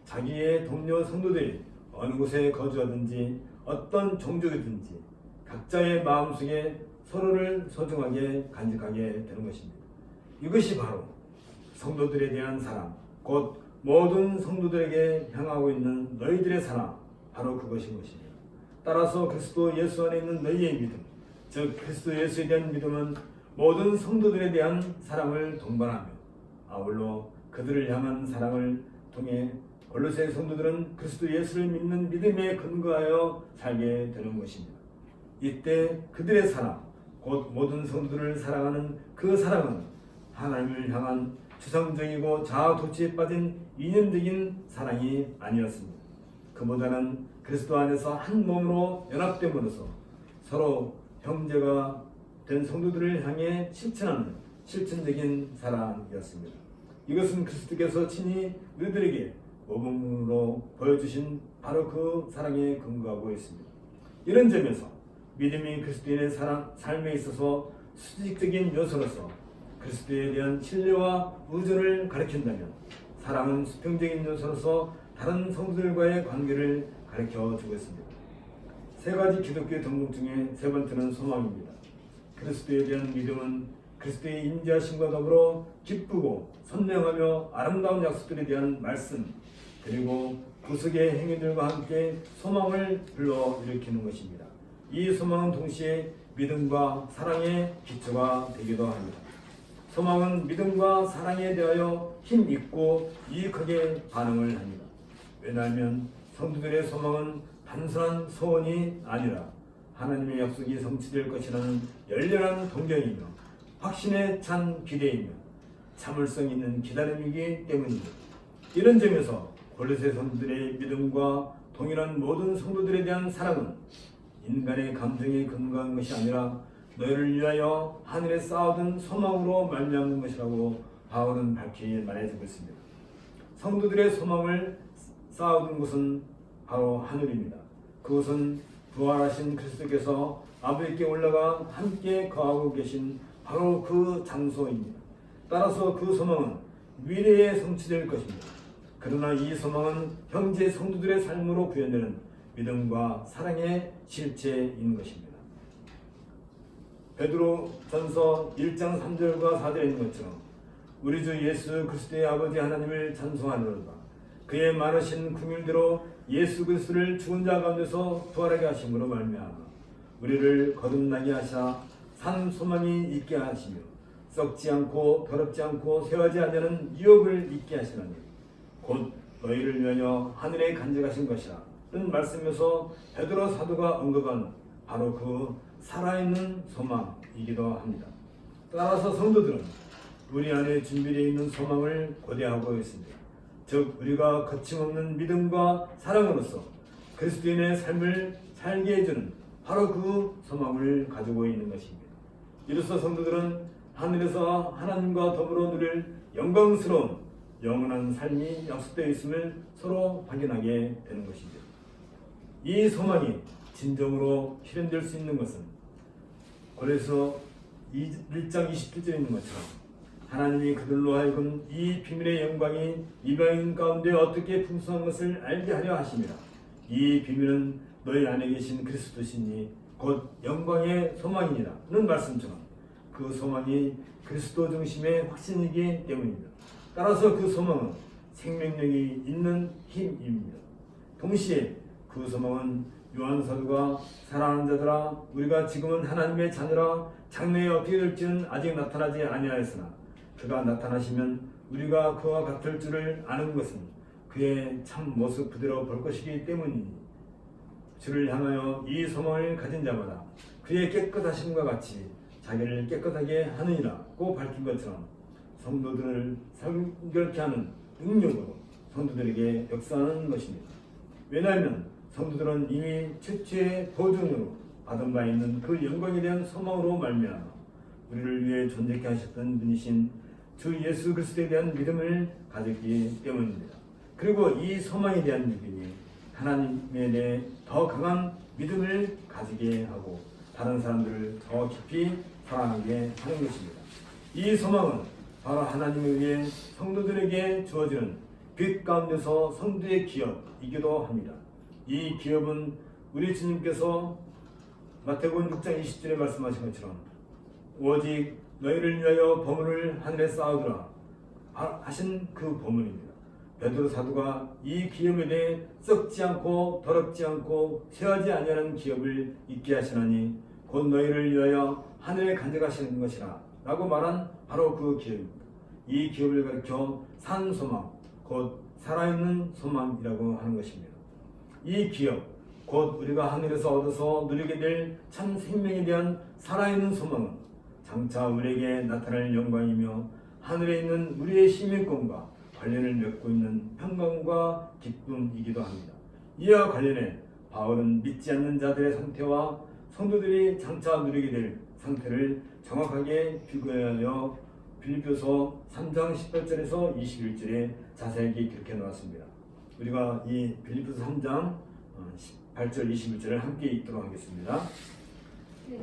자기의 동료 성도들이 어느 곳에 거주하든지 어떤 종족이든지 각자의 마음속에 서로를 소중하게 간직하게 되는 것입니다. 이것이 바로 성도들에 대한 사랑, 곧 모든 성도들에게 향하고 있는 너희들의 사랑, 바로 그것인 것입니다. 따라서 그리스도 예수 안에 있는 너희의 믿음, 즉 그리스도 예수에 대한 믿음은 모든 성도들에 대한 사랑을 동반하며 아울러 그들을 향한 사랑을 통해 골로새 성도들은 그리스도 예수를 믿는 믿음에 근거하여 살게 되는 것입니다. 이때 그들의 사랑, 곧 모든 성도들을 사랑하는 그 사랑은 하나님을 향한 추상적이고 자아도취에 빠진 이념적인 사랑이 아니었습니다. 그보다는 그리스도 안에서 한 몸으로 연합됨으로써 서로 형제가 된 성도들을 향해 실천하는 실천적인 사랑이었습니다. 이것은 그리스도께서 친히 우리들에게 모범으로 보여주신 바로 그 사랑에 근거하고 있습니다. 이런 점에서 믿음이 그리스도인의 삶에 있어서 수직적인 요소로서 그리스도에 대한 신뢰와 의존을 가리킨다면, 사랑은 수평적인 요소로서 다른 성도들과의 관계를 가르쳐 주고 있습니다. 세 가지 기독교의 덕목 중에 세 번째는 소망입니다. 그리스도에 대한 믿음은 그리스도의 인자하심과 더불어 기쁘고 선명하며 아름다운 약속들에 대한 말씀, 그리고 구속의 행위들과 함께 소망을 불러일으키는 것입니다. 이 소망은 동시에 믿음과 사랑의 기초가 되기도 합니다. 소망은 믿음과 사랑에 대하여 힘있고 유익하게 반응을 합니다. 왜냐하면 성도들의 소망은 단순한 소원이 아니라 하나님의 약속이 성취될 것이라는 열렬한 동경이며 확신에 찬 기대이며 참을성 있는 기다림이기 때문입니다. 이런 점에서 골로새 성도들의 믿음과 동일한 모든 성도들에 대한 사랑은 인간의 감정에 근거한 것이 아니라 너희를 위하여 하늘에 쌓아둔 소망으로 말미암는 것이라고 바울은 밝히 말해주고 있습니다. 성도들의 소망을 쌓아둔 곳은 바로 하늘입니다. 그곳은 부활하신 그리스도께서 아버지께 올라가 함께 거하고 계신 바로 그 장소입니다. 따라서 그 소망은 미래에 성취될 것입니다. 그러나 이 소망은 현재 성도들의 삶으로 구현되는 믿음과 사랑의 실체인 것입니다. 베드로전서 1장 3절과 4절에 있는 것처럼 우리 주 예수 그리스도의 아버지 하나님을 찬송하노라. 그의 많으신 긍휼대로 예수 그리스도를 죽은 자 가운데서 부활하게 하심으로 말미암아 우리를 거듭나게 하사 산 소망이 있게 하시며 썩지 않고 더럽지 않고 쇠하지 않는 유업을 있게 하시나니 곧 너희를 위하여 하늘에 간직하신 것이라 는 말씀에서 베드로 사도가 언급한 바로 그 살아있는 소망이기도 합니다. 따라서 성도들은 우리 안에 준비되어 있는 소망을 고대하고 있습니다. 즉 우리가 거침없는 믿음과 사랑으로서 그리스도인의 삶을 살게 해주는 바로 그 소망을 가지고 있는 것입니다. 이로써 성도들은 하늘에서 하나님과 더불어 누릴 영광스러운 영원한 삶이 약속되어 있음을 서로 확인하게 되는 것입니다. 이 소망이 진정으로 실현될 수 있는 것은 고린도서 1장 27절에 있는 것처럼 하나님이 그들로 하여금 이 비밀의 영광이 이방인 가운데 어떻게 풍성한 것을 알게 하려 하심이라. 이 비밀은 너희 안에 계신 그리스도시니 곧 영광의 소망이니라 는 말씀처럼 그 소망이 그리스도 중심의 확신이기 때문입니다. 따라서 그 소망은 생명력이 있는 힘입니다. 동시에 그 소망은 요한 사도가 사랑하는 자들아 우리가 지금은 하나님의 자녀라 장래에 어떻게 될지는 아직 나타나지 아니하였으나 그가 나타나시면 우리가 그와 같을 줄을 아는 것은 그의 참 모습 그대로 볼 것이기 때문이니 주를 향하여 이 소망을 가진 자마다 그의 깨끗하심과 같이 자기를 깨끗하게 하느니라고 밝힌 것처럼 성도들을 성결케 하는 능력으로 성도들에게 역사하는 것입니다. 왜냐하면 성도들은 이미 최초의 보증으로 받은 바 있는 그 영광에 대한 소망으로 말미암아 우리를 위해 존재케 하셨던 분이신 주 예수 그리스도에 대한 믿음을 가졌기 때문입니다. 그리고 이 소망에 대한 믿음이 하나님에 대해 더 강한 믿음을 가지게 하고 다른 사람들을 더 깊이 사랑하게 하는 것입니다. 이 소망은 바로 하나님을 위해 성도들에게 주어지는 빛 가운데서 성도의 기업이기도 합니다. 이 기업은 우리 주님께서 마태복음 6장 20절에 말씀하신 것처럼 오직 너희를 위하여 보물을 하늘에 쌓아두라 하신 그 보물입니다. 베드로 사도가 이 기업에 대해 썩지 않고 더럽지 않고 쇠하지 아니하는 기업을 있게 하시나니 곧 너희를 위하여 하늘에 간직하시는 것이라 라고 말한 바로 그 기업입니다. 이 기업을 가리켜 산 소망 곧 살아있는 소망이라고 하는 것입니다. 이 기업 곧 우리가 하늘에서 얻어서 누리게 될 참 생명에 대한 살아있는 소망은 장차 우리에게 나타날 영광이며 하늘에 있는 우리의 시민권과 관련을 맺고 있는 평강과 기쁨이기도 합니다. 이와 관련해 바울은 믿지 않는 자들의 상태와 성도들이 장차 누리게 될 상태를 정확하게 비교하여 빌립보서 3장 18절에서 21절에 자세하게 기록해 놓았습니다. 우리가 이 빌립보서 3장 18절 21절을 함께 읽도록 하겠습니다.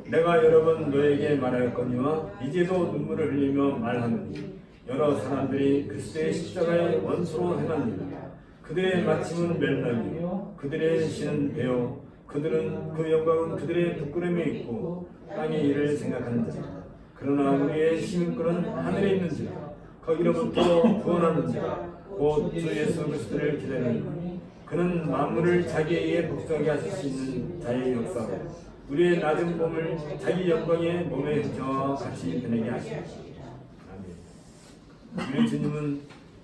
내가 여러 번 너에게 말하였거니와 이제도 눈물을 흘리며 말하노니 여러 사람들이 그리스도의 십자가의 원수로 행하느니라. 그들의 마침은 멸망이요 그들의 신은 배요 그들은 그 영광은 그들의 부끄러움에 있고 땅의 일을 생각하는 자라. 그러나 우리의 시민권은 하늘에 있는지라. 거기로부터 구원하는 자 곧 주 예수 그리스도를 기다리니 그는 만물을 자기에게 복종하게 하실 수 있는 자의 역사로 우리의 낮은 몸을 자기 영광의 몸의 형체와 같이 변하게 하시리라. 아멘. 우리 주님은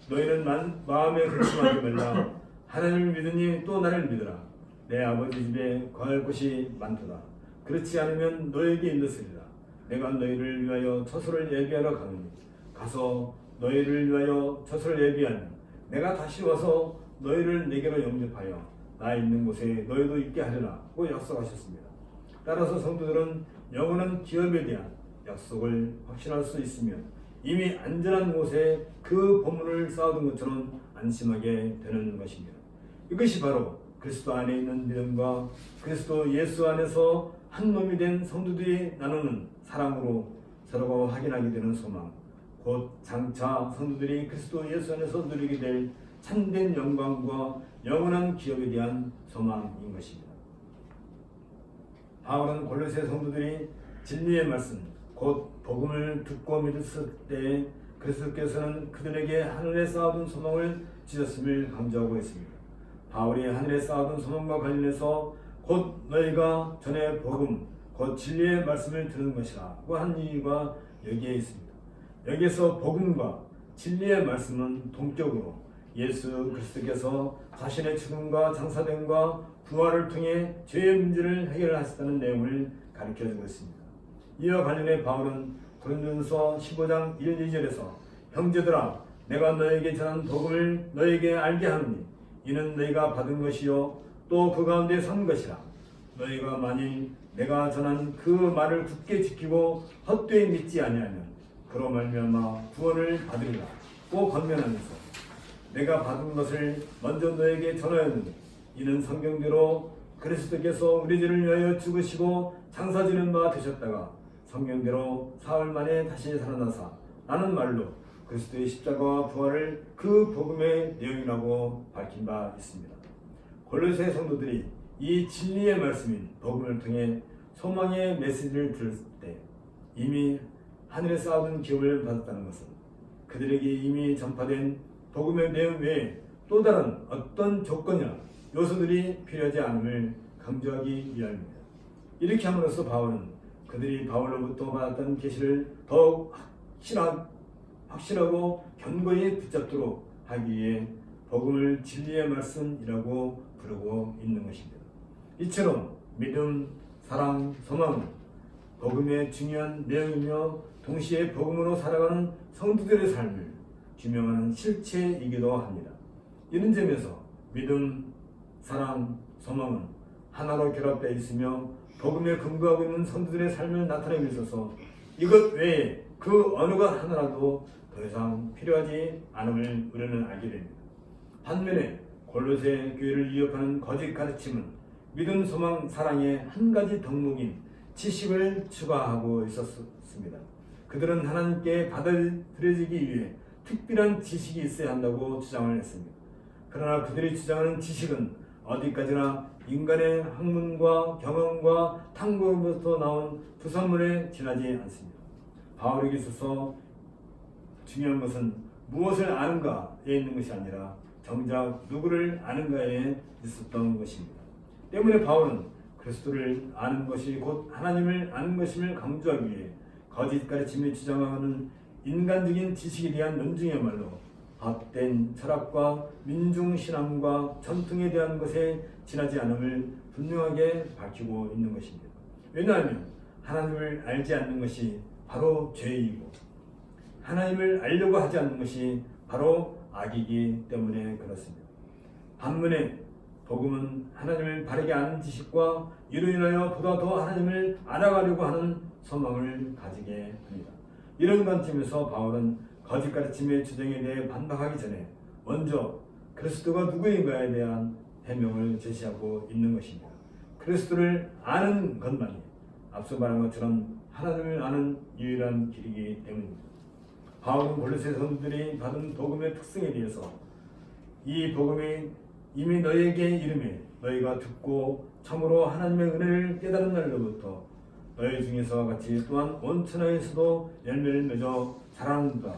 너희는 마음에 근심하지 말라. 하나님을 믿으니 또 나를 믿으라. 내 아버지 집에 거할 곳이 많도다. 그렇지 않으면 너에게 일렀으리라. 내가 너희를 위하여 처소를 예비하러 가노니 가서 너희를 위하여 처소를 예비하면 내가 다시 와서 너희를 내게로 영접하여 나 있는 곳에 너희도 있게 하리라고 약속하셨습니다. 따라서 성도들은 영원한 기업에 대한 약속을 확신할 수 있으며 이미 안전한 곳에 그 보물을 쌓아둔 것처럼 안심하게 되는 것입니다. 이것이 바로 그리스도 안에 있는 믿음과 그리스도 예수 안에서 한 몸이 된 성도들이 나누는 사랑으로 서로가 확인하게 되는 소망, 곧 장차 성도들이 그리스도 예수 안에서 누리게 될 참된 영광과 영원한 기업에 대한 소망인 것입니다. 바울은 골로새 성도들이 진리의 말씀, 곧 복음을 듣고 믿었을 때 그리스도께서는 그들에게 하늘에 쌓아둔 소망을 주셨음을 강조하고 있습니다. 바울이 하늘에 쌓아둔 소망과 관련해서 곧 너희가 전에 복음, 곧 진리의 말씀을 들은 것이라고 한 이유가 여기에 있습니다. 여기에서 복음과 진리의 말씀은 동격으로 예수 그리스도께서 자신의 죽음과 장사됨과 부활을 통해 죄의 문제를 해결하셨다는 내용을 가르쳐주고 있습니다. 이와 관련해 바울은 고린도전서 15장 1, 2절에서 형제들아 내가 너에게 전한 복음을 너에게 알게 하노니 이는 너희가 받은 것이요 또 그 가운데 선 것이라. 너희가 만일 내가 전한 그 말을 굳게 지키고 헛되이 믿지 아니하면 그로 말미암아 구원을 받으리라 고 권면하면서 내가 받은 것을 먼저 너에게 전하였느니 이는 성경대로 그리스도께서 우리 죄를 위하여 죽으시고 장사지는 바 되셨다가 성경대로 사흘 만에 다시 살아나사 라는 말로 그리스도의 십자가와 부활을 그 복음의 내용이라고 밝힌 바 있습니다. 골로새 성도들이 이 진리의 말씀인 복음을 통해 소망의 메시지를 들을 때 이미 하늘에 쌓아둔 기업을 받았다는 것은 그들에게 이미 전파된 복음의 내용 외에 또 다른 어떤 조건이나 요소들이 필요하지 않음을 강조하기 위함입니다. 이렇게 함으로써 바울은 그들이 바울로부터 받았던 계시를 더욱 확실하고 견고히 붙잡도록 하기 위해 복음을 진리의 말씀이라고 부르고 있는 것입니다. 이처럼 믿음, 사랑, 소망은 복음의 중요한 내용이며 동시에 복음으로 살아가는 성도들의 삶을 규명하는 실체이기도 합니다. 이런 점에서 믿음, 사랑, 소망은 하나로 결합되어 있으며 복음에 근거하고 있는 성도들의 삶을 나타내고 있어서 이것 외에 그 어느 것 하나라도 더 이상 필요하지 않음을 우리는 알게 됩니다. 반면에 골로새 교회를 위협하는 거짓 가르침은 믿음, 소망, 사랑의 한 가지 덕목인 지식을 추가하고 있었습니다. 그들은 하나님께 받아들여지기 위해 특별한 지식이 있어야 한다고 주장을 했습니다. 그러나 그들이 주장하는 지식은 어디까지나 인간의 학문과 경험과 탐구로부터 나온 부산물에 지나지 않습니다. 바울에게 있어서 중요한 것은 무엇을 아는가에 있는 것이 아니라 정작 누구를 아는가에 있었던 것입니다. 때문에 바울은 그리스도를 아는 것이 곧 하나님을 아는 것임을 강조하기 위해 거짓 가르침이 주장하는 인간적인 지식에 대한 논증이야말로 헛된 철학과 민중신앙과 전통에 대한 것에 지나지 않음을 분명하게 밝히고 있는 것입니다. 왜냐하면 하나님을 알지 않는 것이 바로 죄이고 하나님을 알려고 하지 않는 것이 바로 악이기 때문에 그렇습니다. 반면에 복음은 하나님을 바르게 아는 지식과 이로 인하여 보다 더 하나님을 알아가려고 하는 소망을 가지게 합니다. 이런 관점에서 바울은 거짓 가르침의 주장에 대해 반박하기 전에 먼저 그리스도가 누구인가에 대한 해명을 제시하고 있는 것입니다. 그리스도를 아는 것만이 앞서 말한 것처럼 하나님을 아는 유일한 길이기 때문입니다. 바울은 골로새 성도들이 받은 복음의 특성에 대해서 이 복음이 이미 너희에게 이르매 너희가 듣고 참으로 하나님의 은혜를 깨달은 날로부터 너희 중에서와 같이 또한 온 천하에서도 열매를 맺어 자라는다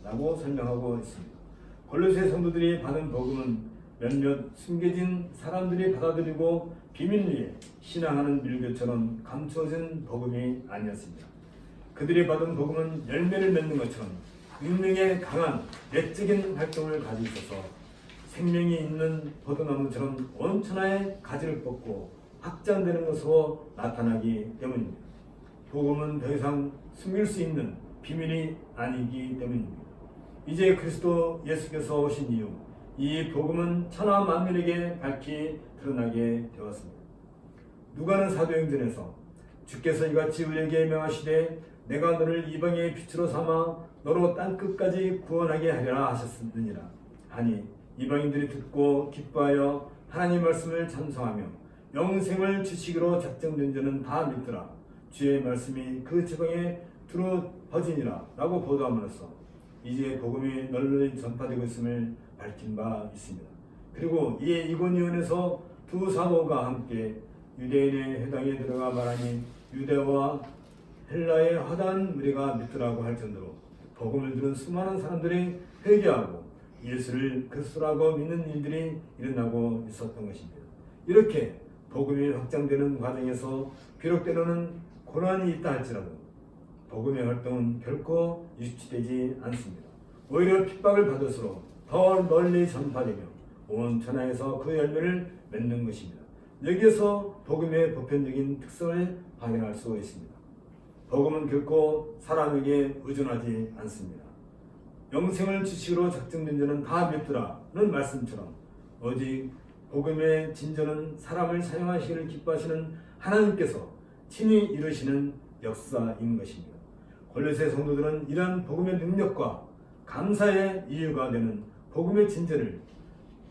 라고 설명하고 있습니다. 골로새 성도들이 받은 복음은 몇몇 숨겨진 사람들이 받아들이고 비밀리에 신앙하는 밀교처럼 감추어진 복음이 아니었습니다. 그들이 받은 복음은 열매를 맺는 것처럼 운명에 강한 내적인 활동을 가지고 있어서 생명이 있는 포도나무처럼 온 천하에 가지를 뻗고 확장되는 것으로 나타나기 때문입니다. 복음은 더 이상 숨길 수 있는 비밀이 아니기 때문입니다. 이제 그리스도 예수께서 오신 이후 이 복음은 천하 만민에게 밝히 드러나게 되었습니다. 누가는 사도행전에서 주께서 이같이 우리에게 명하시되 내가 너를 이방의 빛으로 삼아 너로 땅끝까지 구원하게 하리라 하셨느니라 하니 이방인들이 듣고 기뻐하여 하나님 말씀을 찬송하며 영생을 주시기로 작정된 자는 다 믿더라. 주의 말씀이 그 지방에 두루 퍼지니라 라고 보도함으로써 이제 복음이 널리 전파되고 있음을 밝힌 바 있습니다. 그리고 이에 이고니온에서 두 사도가 함께 유대인의 회당에 들어가 말하니 유대와 헬라의 허다한 무리가 믿더라고 할 정도로 복음을 들은 수많은 사람들이 회개하고 예수를 그리스도라고 믿는 일들이 일어나고 있었던 것입니다. 이렇게 복음이 확장되는 과정에서 비록 때로는 고난이 있다 할지라도 복음의 활동은 결코 유치되지 않습니다. 오히려 핍박을 받을수록 더 널리 전파되며 온 천하에서 그 열매를 맺는 것입니다. 여기에서 복음의 보편적인 특성을 확인할 수 있습니다. 복음은 결코 사람에게 의존하지 않습니다. 영생을 주시기로 작정된 자는 다 믿더라는 말씀처럼 오직 복음의 진전은 사람을 사용하시기를 기뻐하시는 하나님께서 친히 이루시는 역사인 것입니다. 골로새 성도들은 이러한 복음의 능력과 감사의 이유가 되는 복음의 진전을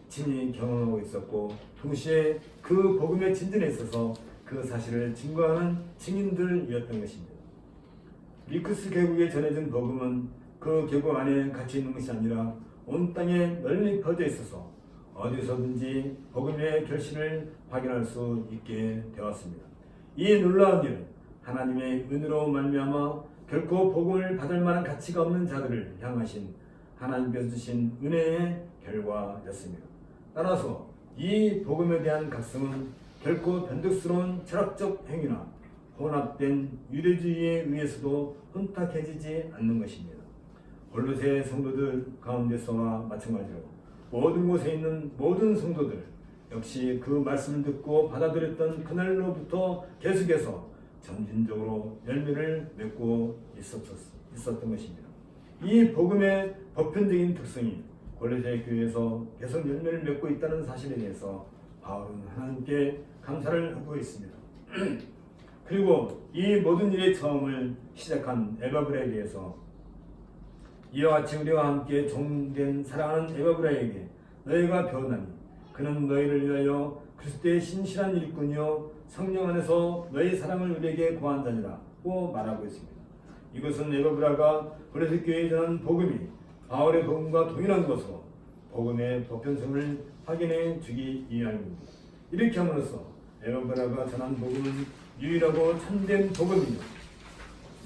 친히 경험하고 있었고 동시에 그 복음의 진전에 있어서 그 사실을 증거하는 증인들이었던 것입니다. 리쿠스 계곡에 전해진 복음은 그 계곡 안에 갇혀 있는 것이 아니라 온 땅에 널리 퍼져 있어서 어디서든지 복음의 결실을 확인할 수 있게 되었습니다. 이 놀라운 일은 하나님의 은혜로 말미암아 결코 복음을 받을 만한 가치가 없는 자들을 향하신 하나님께서 주신 은혜의 결과였습니다. 따라서 이 복음에 대한 각성은 결코 변덕스러운 철학적 행위나 혼합된 유대주의에 의해서도 혼탁해지지 않는 것입니다. 골로새 성도들 가운데서와 마찬가지로 모든 곳에 있는 모든 성도들 역시 그 말씀을 듣고 받아들였던 그날로부터 계속해서 점진적으로 열매를 맺고 있었던 것입니다. 이 복음의 보편적인 특성이 골로새 교회에서 계속 열매를 맺고 있다는 사실에 대해서 바울은 하나님께 감사를 하고 있습니다. 그리고 이 모든 일의 처음을 시작한 에바브라에 대해서 이와 같이 우리와 함께 종된 사랑하는 에바브라에게 너희가 배우나니 그는 너희를 위하여 그리스도의 신실한 일꾼이요 성령 안에서 너희 사랑을 우리에게 고한 자니라고 말하고 있습니다. 이것은 에바브라가 골로새 교회에 전한 복음이 바울의 복음과 동일한 것으로 복음의 보편성을 확인해 주기 위함입니다. 이렇게 함으로써 에바브라가 전한 복음은 유일하고 참된 복음이며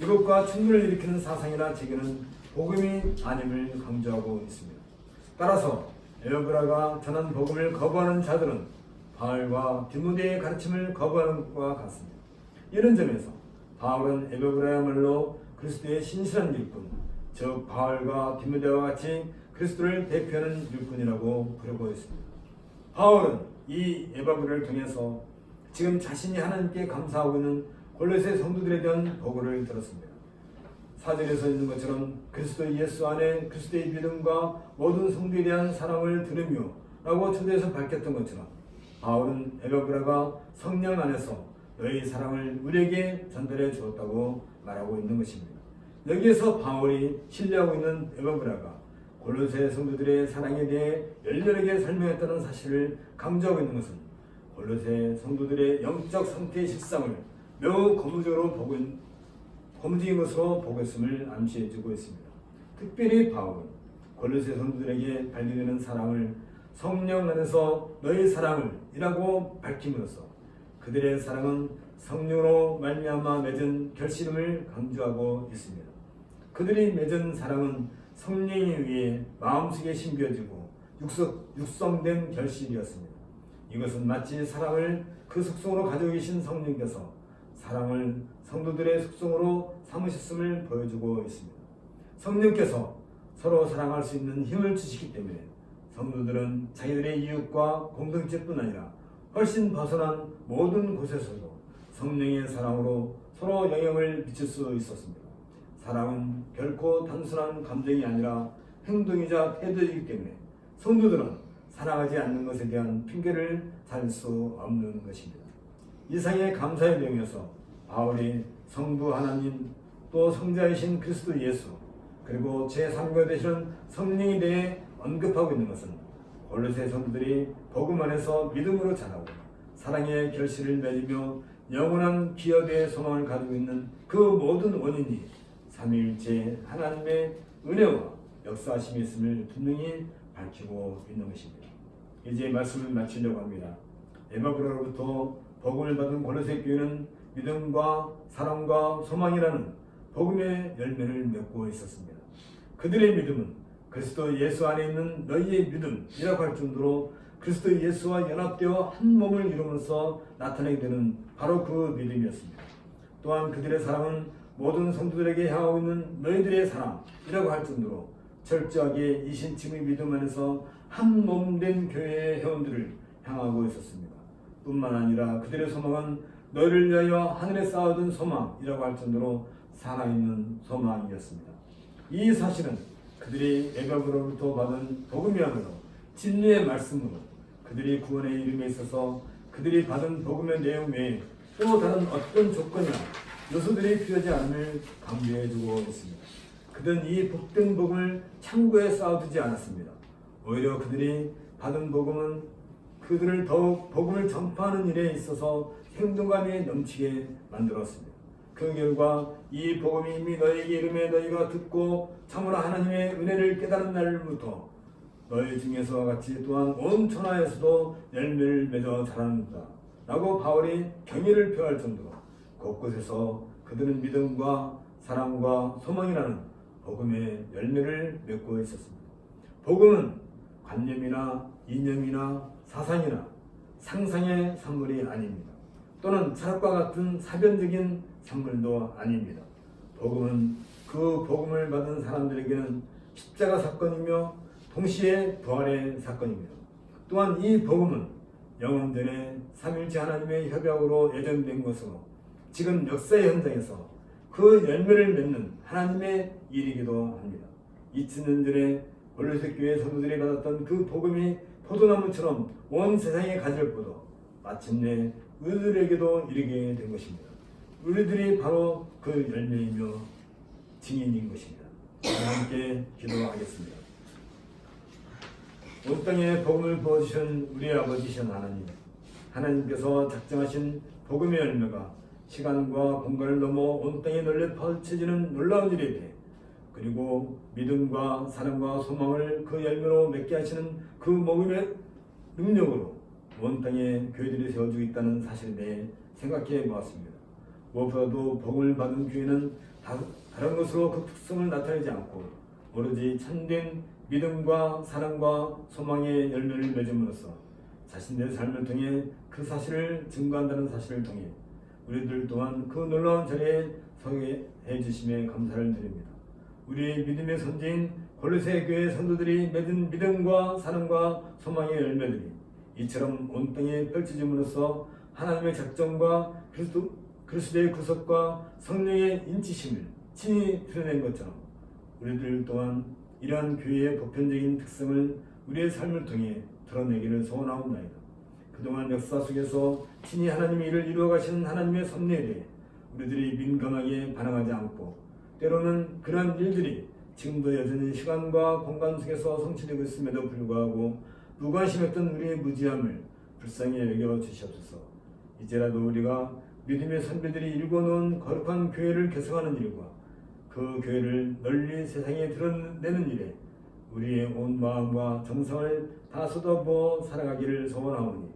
이것과 충돌을 일으키는 사상이나 제기는 복음이 아님을 강조하고 있습니다. 따라서 에바브라가 전한 복음을 거부하는 자들은 바울과 디모데의 가르침을 거부하는 것과 같습니다. 이런 점에서 바울은 에바브라야말로 그리스도의 신실한 일꾼, 즉 바울과 디모데와 같이 그리스도를 대표하는 일꾼이라고 부르고 있습니다. 바울은 이 에바브라를 통해서 지금 자신이 하나님께 감사하고 있는 골로새 성도들에 대한 보고를 들었습니다. 사절에서 있는 것처럼 그리스도 예수 안에 그리스도의 믿음과 모든 성도에 대한 사랑을 들으며 라고 초대해서 밝혔던 것처럼 바울은 에바브라가 성령 안에서 너희 사랑을 우리에게 전달해 주었다고 말하고 있는 것입니다. 여기에서 바울이 신뢰하고 있는 에바브라가 골로새 성도들의 사랑에 대해 열렬하게 설명했다는 사실을 강조하고 있는 것은 골로새 성도들의 영적 상태의 실상을 매우 고무적인 것으로 보고 있음을 암시해주고 있습니다. 특별히 바울은 골로새 성도들에게 발견되는 사랑을 성령 안에서 너희 사랑을 이라고 밝힘으로써 그들의 사랑은 성령으로 말미암아 맺은 결실임을 강조하고 있습니다. 그들이 맺은 사랑은 성령에 의해 마음속에 심겨지고 육성된 결실이었습니다. 이것은 마치 사랑을 그 속성으로 가지고 계신 성령께서 사랑을 성도들의 속성으로 삼으셨음을 보여주고 있습니다. 성령께서 서로 사랑할 수 있는 힘을 주시기 때문에 성도들은 자기들의 이웃과 공동체뿐 아니라 훨씬 벗어난 모든 곳에서도 성령의 사랑으로 서로 영향을 미칠 수 있었습니다. 사랑은 결코 단순한 감정이 아니라 행동이자 태도이기 때문에 성도들은 사랑하지 않는 것에 대한 핑계를 댈 수 없는 것입니다. 이상의 감사의 내용에서 바울이 성부 하나님 또 성자이신 그리스도 예수 그리고 제3가 되시는 성령에 대해 언급하고 있는 것은 골로새 성도들이 복음 안에서 믿음으로 자라고 사랑의 결실을 맺으며 영원한 기업의 소망을 가지고 있는 그 모든 원인이 삼위일체 하나님의 은혜와 역사하심이 있음을 분명히 밝히고 있는 것입니다. 이제 말씀을 마치려고 합니다. 에바브라로부터 복음을 받은 골로새 교회는 믿음과 사랑과 소망이라는 복음의 열매를 맺고 있었습니다. 그들의 믿음은 그리스도 예수 안에 있는 너희의 믿음이라고 할 정도로 그리스도 예수와 연합되어 한 몸을 이루면서 나타나게 되는 바로 그 믿음이었습니다. 또한 그들의 사랑은 모든 성도들에게 향하고 있는 너희들의 사랑이라고 할 정도로 철저하게 이신침의 믿음 안에서 한 몸된 교회의 회원들을 향하고 있었습니다. 뿐만 아니라 그들의 소망은 너희를 위하여 하늘에 쌓아둔 소망이라고 할 정도로 살아있는 소망이었습니다. 이 사실은 그들이 에바브로부터 받은 복음이야말로 진리의 말씀으로 그들이 구원의 이름에 있어서 그들이 받은 복음의 내용 외에 또 다른 어떤 조건이나 요소들이 필요하지 않음을 강조해주고 있습니다. 그들은 이 복된 복음을 창고에 쌓아두지 않았습니다. 오히려 그들이 받은 복음은 그들을 더욱 복음을 전파하는 일에 있어서 행동감이 넘치게 만들었습니다. 그 결과 이 복음이 이미 너희에게 이름에 너희가 듣고 참으로 하나님의 은혜를 깨달은 날부터 너희 중에서와 같이 또한 온 천하에서도 열매를 맺어 자란다 라고 바울이 경의를 표할 정도로 곳곳에서 그들은 믿음과 사랑과 소망이라는 복음의 열매를 맺고 있었습니다. 복음은 관념이나 이념이나 사상이나 상상의 산물이 아닙니다. 또는 철학과 같은 사변적인 산물도 아닙니다. 복음은 그 복음을 받은 사람들에게는 십자가 사건이며 동시에 부활의 사건입니다. 또한 이 복음은 영원전에 삼일체 하나님의 협약으로 예정된 것으로 지금 역사의 현장에서 그 열매를 맺는 하나님의 일이기도 합니다. 2000년 전에 골로새 교회 성도들이 받았던 그 복음이 포도나무처럼 온 세상에 가지를 뻗어 마침내 우리들에게도 이르게 된 것입니다. 우리들이 바로 그 열매이며 증인인 것입니다. 함께 기도하겠습니다. 온 땅에 복음을 부어주신 우리 아버지신 하나님, 하나님께서 작정하신 복음의 열매가 시간과 공간을 넘어 온 땅에 널리 펼쳐지는 놀라운 일에 대해 그리고 믿음과 사랑과 소망을 그 열매로 맺게 하시는 그 복음의 능력으로 온 땅에 교회들이 세워지고 있다는 사실에 대해 생각해 보았습니다. 무엇보다도 복음을 받은 교회는 다른 것으로 그 특성을 나타내지 않고 오로지 참된 믿음과 사랑과 소망의 열매를 맺음으로써 자신들의 삶을 통해 그 사실을 증거한다는 사실을 통해 우리들 또한 그 놀라운 자리에 서게 해주심에 감사를 드립니다. 우리의 믿음의 선지인 골로새 교회 성도들이 맺은 믿음과 사랑과 소망의 열매들이 이처럼 온 땅에 펼쳐짐으로써 하나님의 작정과 그리스도의 구속과 성령의 인치심을 친히 드러낸 것처럼 우리들 또한 이러한 교회의 보편적인 특성을 우리의 삶을 통해 드러내기를 소원하옵나이다. 그동안 역사 속에서 친히 하나님의 일을 이루어 가시는 하나님의 섭리에 대해 우리들이 민감하게 반응하지 않고 때로는 그러한 일들이 지금도 여전히 시간과 공간 속에서 성취되고 있음에도 불구하고 무관심했던 우리의 무지함을 불쌍히 여겨 주시옵소서. 이제라도 우리가 믿음의 선배들이 일궈놓은 거룩한 교회를 개성하는 일과 그 교회를 널리 세상에 드러내는 일에 우리의 온 마음과 정성을 다 쏟아부어 살아가기를 소원하오니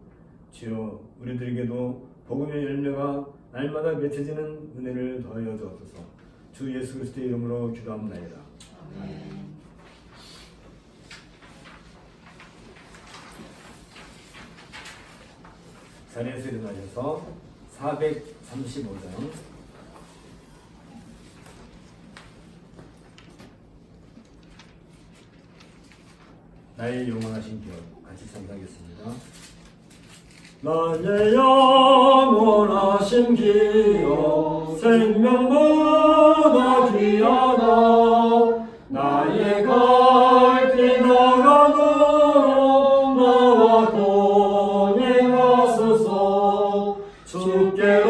주여 우리들에게도 복음의 열매가 날마다 맺혀지는 은혜를 더하여 주옵소서. 주 예수 그리스도의 이름으로 기도합나이다. 아멘. 자리에서 일어나셔서 435장 나의 영원하신 기업 같이 찬송하겠습니다. 나의 영원하신 기업 생명보다 귀하다. 나의 갈 길 나가도록 나와 동행하소서. 주께로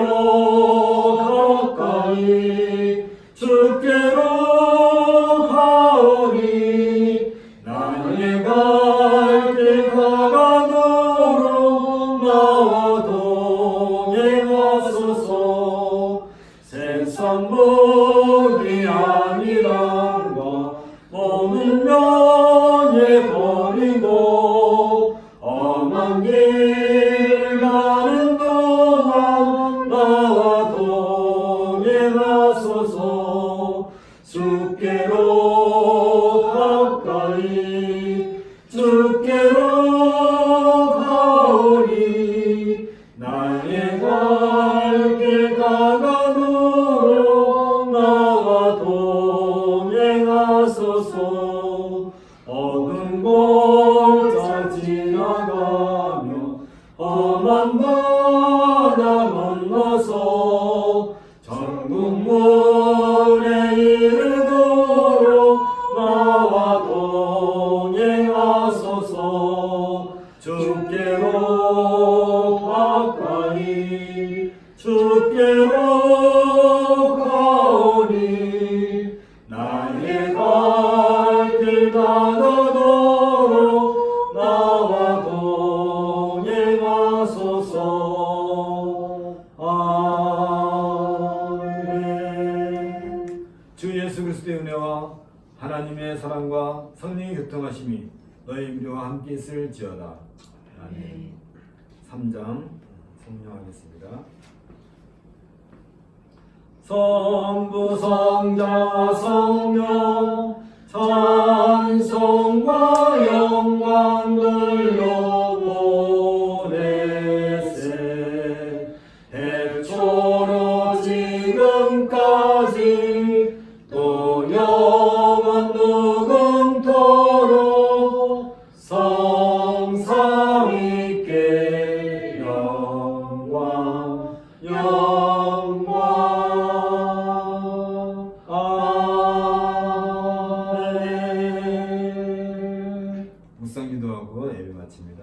가까이 주께로 가오니 나의 갈 길 나가도록 나와 동행하소서. 세상 복이 아니란 것 몸은 명예버리고 험한 길 가는 동안 나와 동행하소서. 주께로 가까이 주께로 가오니 나의 갈 길 가가도록 나와 동행하소서. 어두운 골짜 지나가며 험한 바다 건너서 천국문에 이르도록 나와 동행하소서. 주께로 가까이 주께로 가오니 나의 갈 길 가도록 나와 동행하소서. 아멘. 주 예수 그리스도의 은혜와 하나님의 사랑과 성령의 교통하심이 너희 우리와 함께 있을지어다. 아멘. 3장 성령하겠습니다. 성부 성자 성령 찬송과 영광 돌려보내세. 애초로 지금까지 또 영원 무궁토록 성삼 있게 영광 영광. 아멘. 묵상 기도하고 예배 마칩니다.